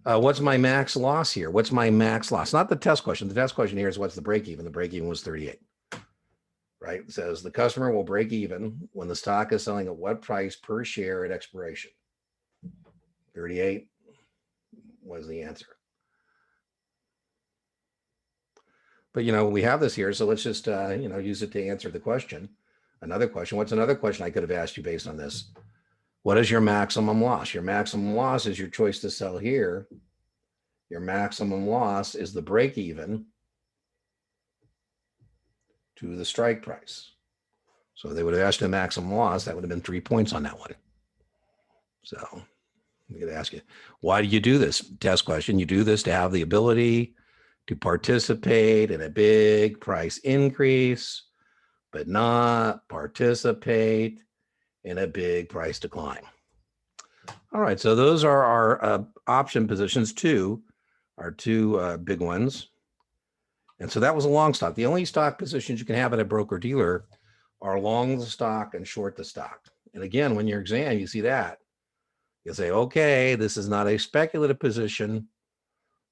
[SPEAKER 1] What's my max loss here? What's my max loss? Not the test question. The test question here is what's the break even? The break even was 38. Right? It says the customer will break even when the stock is selling at what price per share at expiration? 38 was the answer. But, we have this here, so let's just, use it to answer the question. Another question. What's another question I could have asked you based on this? What is your maximum loss? Your maximum loss is your choice to sell here. Your maximum loss is the break even to the strike price. So they would have asked you the maximum loss. That would have been 3 points on that one. So I'm going to ask you, why do you do this? Test question. You do this to have the ability to participate in a big price increase, but not participate in a big price decline. All right, so those are our option positions, our two big ones. And so that was a long stock. The only stock positions you can have at a broker-dealer are long the stock and short the stock. And again, when your exam, you see that, you'll say, okay, this is not a speculative position.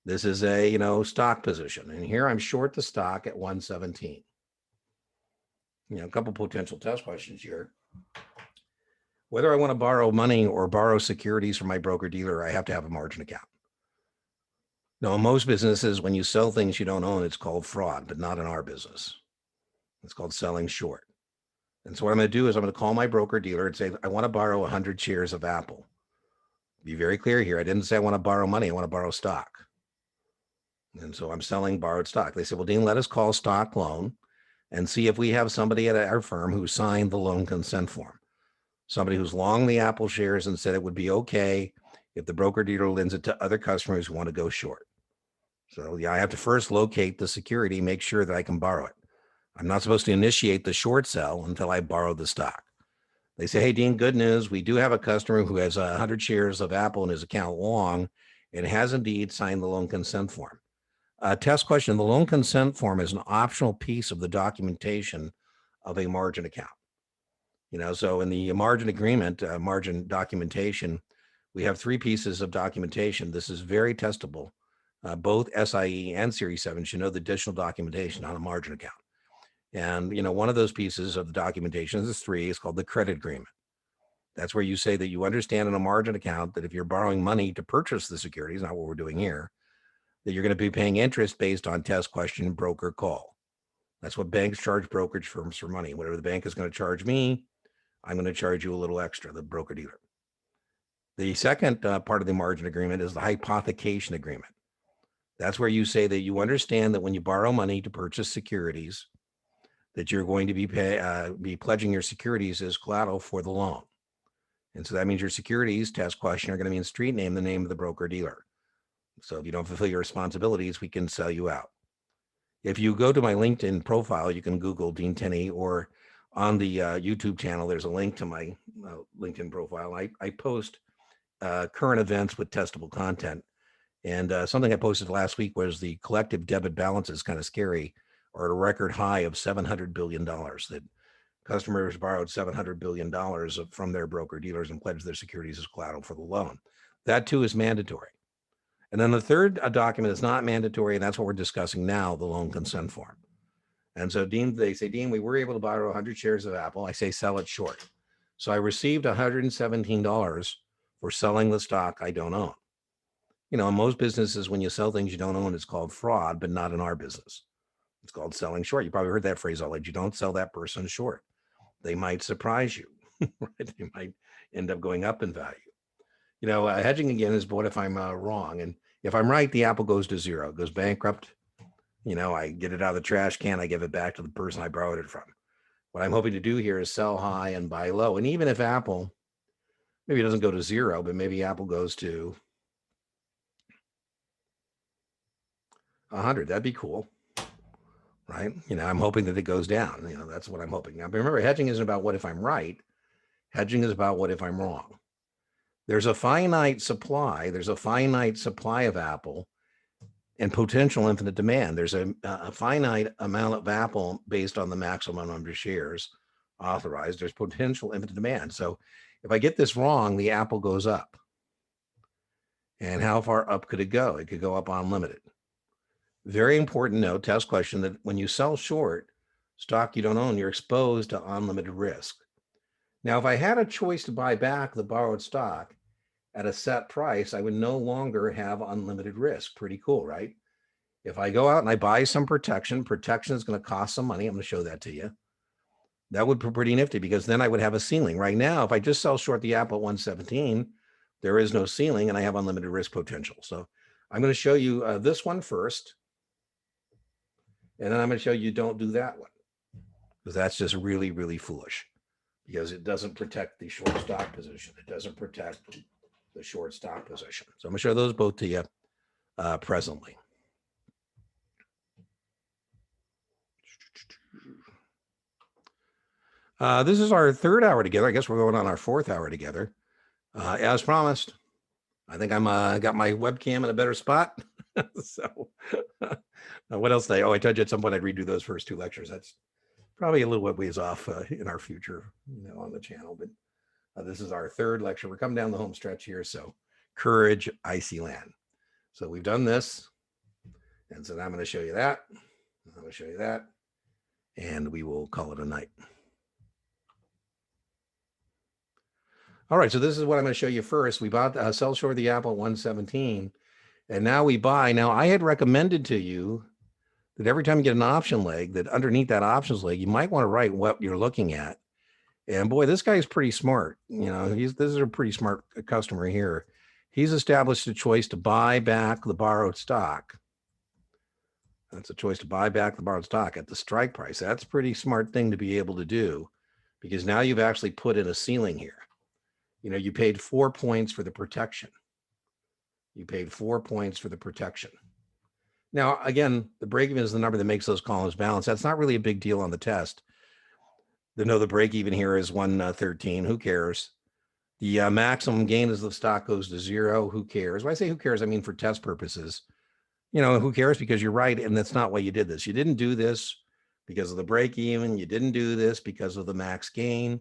[SPEAKER 1] This is a, stock position. And here I'm short the stock at 117. A couple potential test questions here. Whether I want to borrow money or borrow securities from my broker dealer, I have to have a margin account. Now, in most businesses, when you sell things you don't own, it's called fraud, but not in our business. It's called selling short. And so what I'm going to do is I'm going to call my broker dealer and say, I want to borrow 100 shares of Apple. Be very clear here. I didn't say I want to borrow money. I want to borrow stock. And so I'm selling borrowed stock. They said, well, Dean, let us call stock loan and see if we have somebody at our firm who signed the loan consent form. Somebody who's long the Apple shares and said it would be okay if the broker dealer lends it to other customers who want to go short. So I have to first locate the security, make sure that I can borrow it. I'm not supposed to initiate the short sell until I borrow the stock. They say, hey, Dean, good news. We do have a customer who has 100 shares of Apple in his account long and has indeed signed the loan consent form. Test question, the loan consent form is an optional piece of the documentation of a margin account. So in the margin agreement, margin documentation, we have 3 pieces of documentation. This is very testable. Both SIE and Series 7 should know the additional documentation on a margin account. And, one of those pieces of the documentation is 3, is called the credit agreement. That's where you say that you understand in a margin account that if you're borrowing money to purchase the securities, not what we're doing here, that you're going to be paying interest based on test question broker call. That's what banks charge brokerage firms for money. Whatever the bank is going to charge me, I'm going to charge you a little extra, the broker dealer. The second part of the margin agreement is the hypothecation agreement. That's where you say that you understand that when you borrow money to purchase securities, that you're going to be pledging your securities as collateral for the loan. And so that means your securities test question are going to be in street name, the name of the broker dealer. So if you don't fulfill your responsibilities, we can sell you out. If you go to my LinkedIn profile, you can Google Dean Tenney, or on the YouTube channel, there's a link to my LinkedIn profile. I post current events with testable content. And something I posted last week was the collective debit balance is kind of scary, or at a record high of $700 billion, that customers borrowed $700 billion from their broker dealers and pledged their securities as collateral for the loan. That too is mandatory. And then the third document is not mandatory, and that's what we're discussing now, the loan consent form. And so they say, Dean, we were able to borrow 100 shares of Apple. I say, sell it short. So I received $117 for selling the stock I don't own. In most businesses, when you sell things you don't own, it's called fraud, but not in our business. It's called selling short. You probably heard that phrase already. You don't sell that person short. They might surprise you, right? They might end up going up in value. Hedging again is what if I'm wrong? And if I'm right, the Apple goes to zero, goes bankrupt. I get it out of the trash can, I give it back to the person I borrowed it from. What I'm hoping to do here is sell high and buy low. And even if Apple, maybe it doesn't go to 0, but maybe Apple goes to 100, that'd be cool, right? I'm hoping that it goes down. That's what I'm hoping. Now, but remember, hedging isn't about what if I'm right. Hedging is about what if I'm wrong. There's a finite supply. There's a finite supply of Apple and potential infinite demand. There's a finite amount of Apple based on the maximum number of shares authorized. There's potential infinite demand. So if I get this wrong, the Apple goes up. And how far up could it go? It could go up unlimited. Very important note, test question, that when you sell short stock you don't own, you're exposed to unlimited risk. Now, if I had a choice to buy back the borrowed stock at a set price, I would no longer have unlimited risk. Pretty cool, right? If I go out and I buy some protection is going to cost some money. I'm going to show that to you. That would be pretty nifty because then I would have a ceiling. Right now, if I just sell short the Apple at 117, there is no ceiling and I have unlimited risk potential. So I'm going to show you this one first. And then I'm going to show you don't do that one because that's just really, really foolish because it doesn't protect the short stock position. It doesn't protect the short stock position. So I'm going to show those both to you presently. This is our 3rd hour together. I guess we're going on our 4th hour together. As promised, I think I'm got my webcam in a better spot. So what else did I told you at some point I'd redo those first 2 lectures. That's probably a little bit ways off in our future, on the channel. But this is our 3rd lecture. We're coming down the home stretch here. So courage, icy land. So we've done this. And so now I'm going to show you that. I'm going to show you that. And we will call it a night. All right, so this is what I'm going to show you first. We bought sell short the Apple at 117, and now we buy. Now, I had recommended to you that every time you get an option leg, that underneath that options leg, you might want to write what you're looking at. And boy, this guy's pretty smart. This is a pretty smart customer here. He's established a choice to buy back the borrowed stock. That's a choice to buy back the borrowed stock at the strike price. That's a pretty smart thing to be able to do because now you've actually put in a ceiling here. You paid 4 points for the protection. You paid 4 points for the protection. Now, again, the break-even is the number that makes those columns balance. That's not really a big deal on the test. The break-even here is 113. Who cares? The maximum gain is the stock goes to 0. Who cares? When I say who cares, I mean for test purposes. Who cares? Because you're right, and that's not why you did this. You didn't do this because of the break-even. You didn't do this because of the max gain.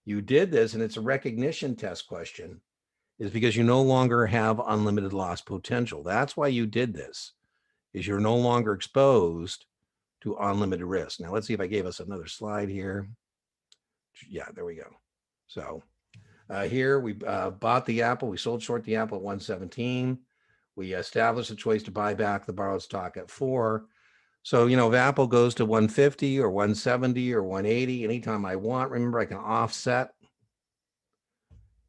[SPEAKER 1] You did this, and it's a recognition test question, is because you no longer have unlimited loss potential. That's why you did this, is you're no longer exposed to unlimited risk. Now, let's see if I gave us another slide here. Yeah, there we go. So here we bought the Apple. We sold short the Apple at 117. We established a choice to buy back the borrowed stock at 4. So, if Apple goes to 150 or 170 or 180, anytime I want, remember I can offset.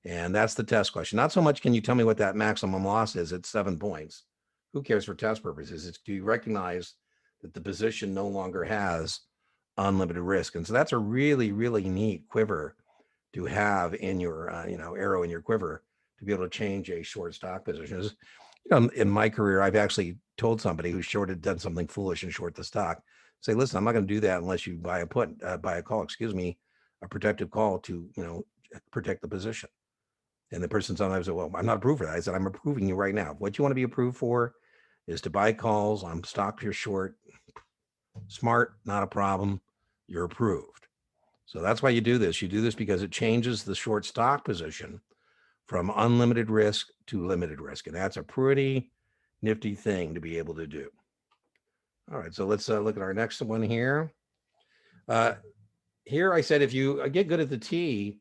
[SPEAKER 1] And that's the test question. Not so much can you tell me what that maximum loss is at 7 points. Who cares for test purposes? It's do you recognize that the position no longer has unlimited risk? And so that's a really, really neat quiver to have in your, arrow in your quiver to be able to change a short stock position. In my career, I've actually told somebody who shorted, done something foolish and short the stock, say, listen, I'm not going to do that unless you buy a protective call to, protect the position. And the person sometimes said, well, I'm not approved for that. I said, I'm approving you right now. What you want to be approved for is to buy calls on stock you're short. Smart, not a problem. You're approved. So that's why you do this. You do this because it changes the short stock position from unlimited risk to limited risk. And that's a pretty nifty thing to be able to do. All right, so let's look at our next one here. Here I said, if you get good at the T,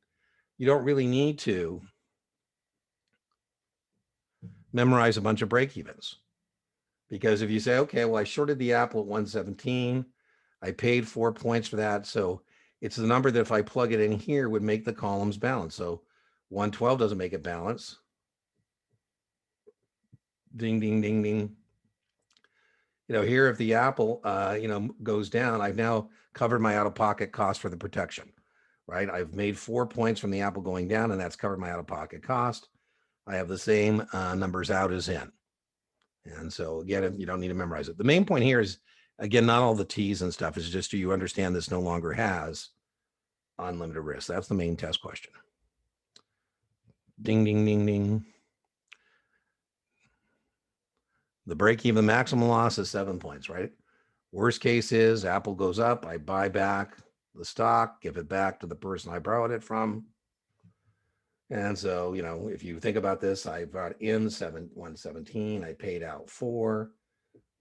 [SPEAKER 1] you don't really need to memorize a bunch of break-evens. Because if you say, okay, well, I shorted the Apple at 117, I paid 4 points for that. So it's the number that if I plug it in here would make the columns balance. So 112 doesn't make it balance. Ding, ding, ding, ding. Here, if the Apple, goes down, I've now covered my out-of-pocket cost for the protection, right? I've made 4 points from the Apple going down, and that's covered my out-of-pocket cost. I have the same numbers out as in. And so again, you don't need to memorize it. The main point here is, again, not all the T's and stuff. Is just, do you understand this no longer has unlimited risk? That's the main test question. Ding, ding, ding, ding. The break-even maximum loss is 7 points, right? Worst case is Apple goes up, I buy back the stock, give it back to the person I borrowed it from. And so, if you think about this, I brought in 117, I paid out 4.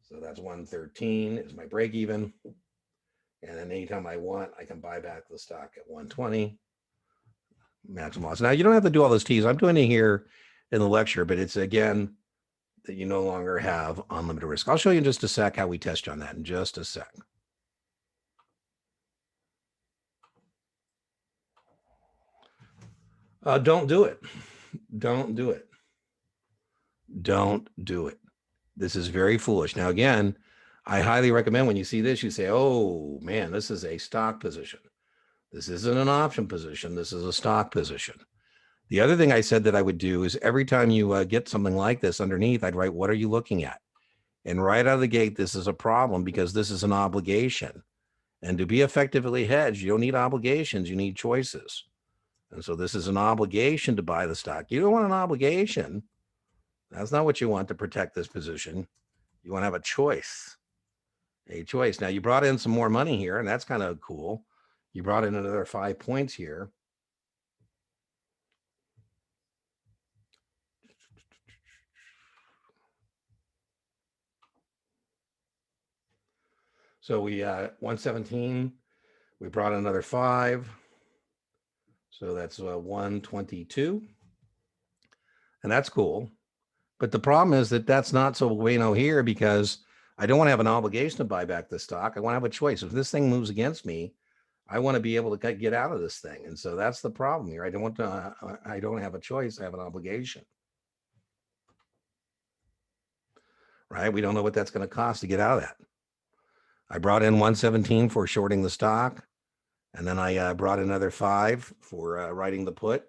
[SPEAKER 1] So that's 113 is my break even. And then anytime I want, I can buy back the stock at 120. Maximum loss. Now, you don't have to do all those T's. I'm doing it here in the lecture, but it's, again, that you no longer have unlimited risk. I'll show you in just a sec how we test on that in just a sec. Don't do it. Don't do it. Don't do it. This is very foolish. Now, again, I highly recommend when you see this, you say, oh, man, this is a stock position. This isn't an option position. This is a stock position. The other thing I said that I would do is every time you get something like this underneath, I'd write, what are you looking at? And right out of the gate, this is a problem because this is an obligation. And to be effectively hedged, you don't need obligations, you need choices. And so this is an obligation to buy the stock. You don't want an obligation. That's not what you want to protect this position. You want to have a choice. A choice. Now, you brought in some more money here, and that's kind of cool. You brought in another 5 points here. So we 117, we brought another 5. So that's 122. And that's cool. But the problem is that that's not so here because I don't want to have an obligation to buy back the stock. I want to have a choice. If this thing moves against me, I want to be able to get out of this thing. And so that's the problem here. I don't want to, I don't have a choice. I have an obligation. Right? We don't know what that's going to cost to get out of that. I brought in 117 for shorting the stock. And then I brought another 5 for writing the put.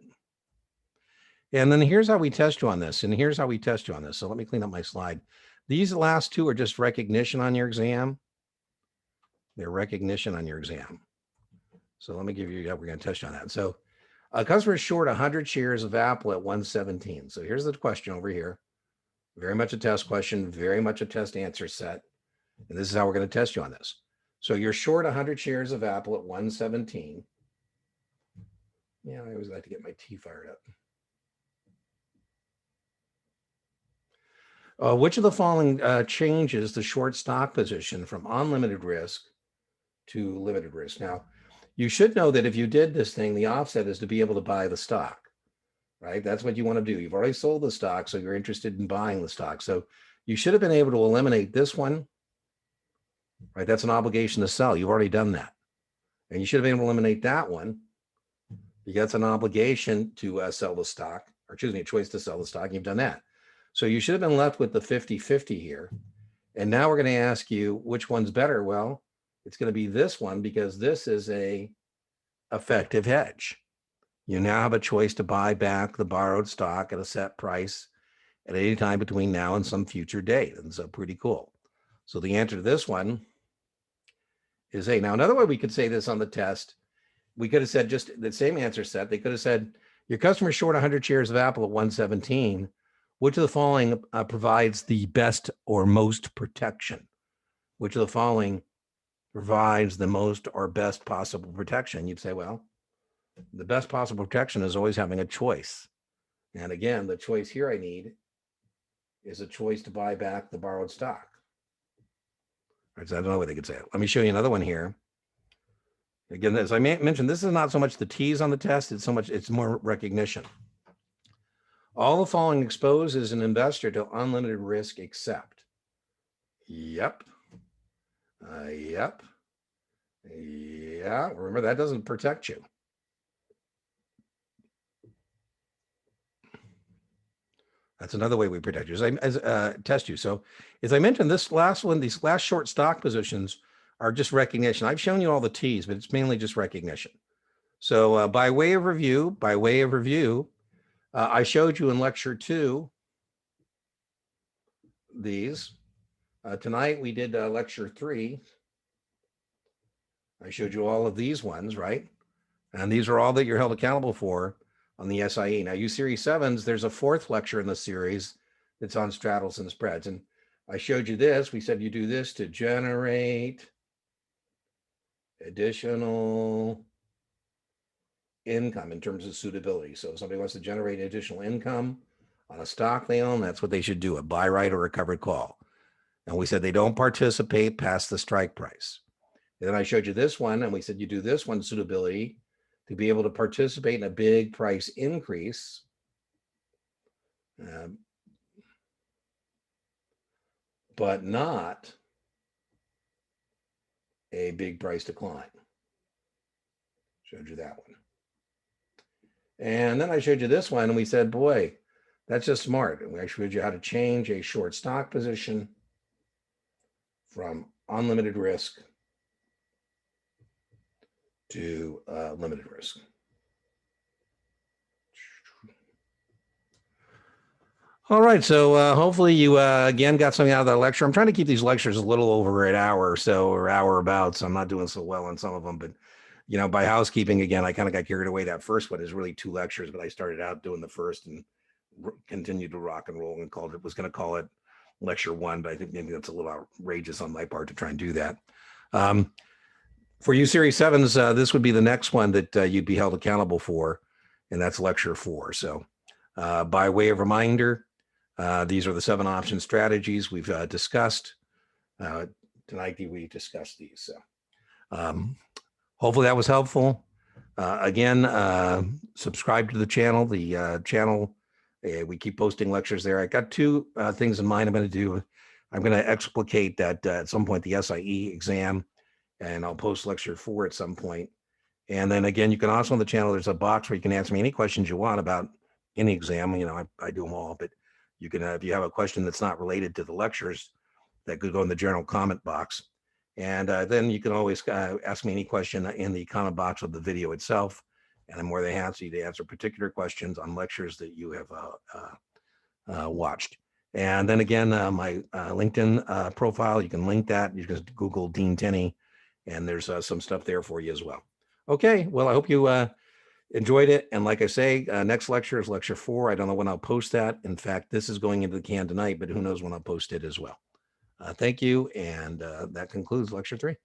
[SPEAKER 1] And then here's how we test you on this. And here's how we test you on this. So let me clean up my slide. These last 2 are just recognition on your exam. They're recognition on your exam. So let me give you, we're going to test you on that. So a customer is short 100 shares of Apple at 117. So here's the question over here. Very much a test question, very much a test answer set. And this is how we're going to test you on this. So you're short 100 shares of Apple at 117. Yeah, I always like to get my tea fired up. Which of the following changes the short stock position from unlimited risk to limited risk? Now, you should know that if you did this thing, the offset is to be able to buy the stock, right? That's what you want to do. You've already sold the stock, so you're interested in buying the stock. So you should have been able to eliminate this one, right? That's an obligation to sell. You've already done that. And you should have been able to eliminate that one because that's an obligation to sell the stock, or excuse me, a choice to sell the stock. You've done that. So you should have been left with the 50-50 here. And now we're going to ask you which one's better. Well, it's going to be this one because this is a effective hedge. You now have a choice to buy back the borrowed stock at a set price at any time between now and some future date. And so pretty cool. So the answer to this one is A. Now, another way we could say this on the test, we could have said just the same answer set. They could have said, your customer is short 100 shares of Apple at 117. Which of the following provides the best or most protection? Which of the following provides the most or best possible protection? You'd say, well, the best possible protection is always having a choice. And again, the choice here I need is a choice to buy back the borrowed stock. Right, so I don't know what they could say. Let me show you another one here. Again, as I mentioned, this is not so much the T's on the test, it's more recognition. All the following exposes an investor to unlimited risk except. Yep. Yep. Yeah. Remember, that doesn't protect you. That's another way we protect you, test you. So as I mentioned, this last one, these last short stock positions are just recognition. I've shown you all the T's, but it's mainly just recognition. So by way of review, I showed you in lecture 2 these. Tonight we did lecture 3. I showed you all of these ones, right? And these are all that you're held accountable for on the SIE. Now, you Series 7s, there's a 4th lecture in the series that's on straddles and spreads. And I showed you this. We said you do this to generate additional income in terms of suitability. So if somebody wants to generate additional income on a stock they own, that's what they should do, a buy right or a covered call. And we said they don't participate past the strike price. And then I showed you this one, and we said you do this one, suitability, to be able to participate in a big price increase. But not a big price decline. Showed you that one. And then I showed you this one, and we said, boy, that's just smart. And we showed you how to change a short stock position from unlimited risk to limited risk. All right, so hopefully you again got something out of that lecture. I'm trying to keep these lectures a little over an hour or so, or hour about, so I'm not doing so well on some of them. But you know, by housekeeping again, I kind of got carried away. That first one is really 2 lectures, but I started out doing the first and continued to rock and roll and was going to call it lecture 1, but I think maybe that's a little outrageous on my part to try and do that. For you Series 7s, this would be the next one that you'd be held accountable for, and that's lecture 4. So by way of reminder, these are the 7 option strategies we've discussed. Tonight we discussed these. So hopefully that was helpful. Again, subscribe to the channel. We keep posting lectures there. I got 2 things in mind I'm going to do. I'm going to explicate that at some point the SIE exam, and I'll post lecture 4 at some point. And then again, you can also on the channel, there's a box where you can ask me any questions you want about any exam. You know, I do them all, but you can, if you have a question that's not related to the lectures, that could go in the general comment box. And then you can always ask me any question in the comment box of the video itself. And I'm more than happy to answer particular questions on lectures that you have watched. And then again, my LinkedIn profile, you can link that. You just Google Dean Tenney, and there's some stuff there for you as well. Okay, well, I hope you enjoyed it. And like I say, next lecture is lecture 4. I don't know when I'll post that. In fact, this is going into the can tonight, but who knows when I'll post it as well. Thank you. And that concludes lecture 3.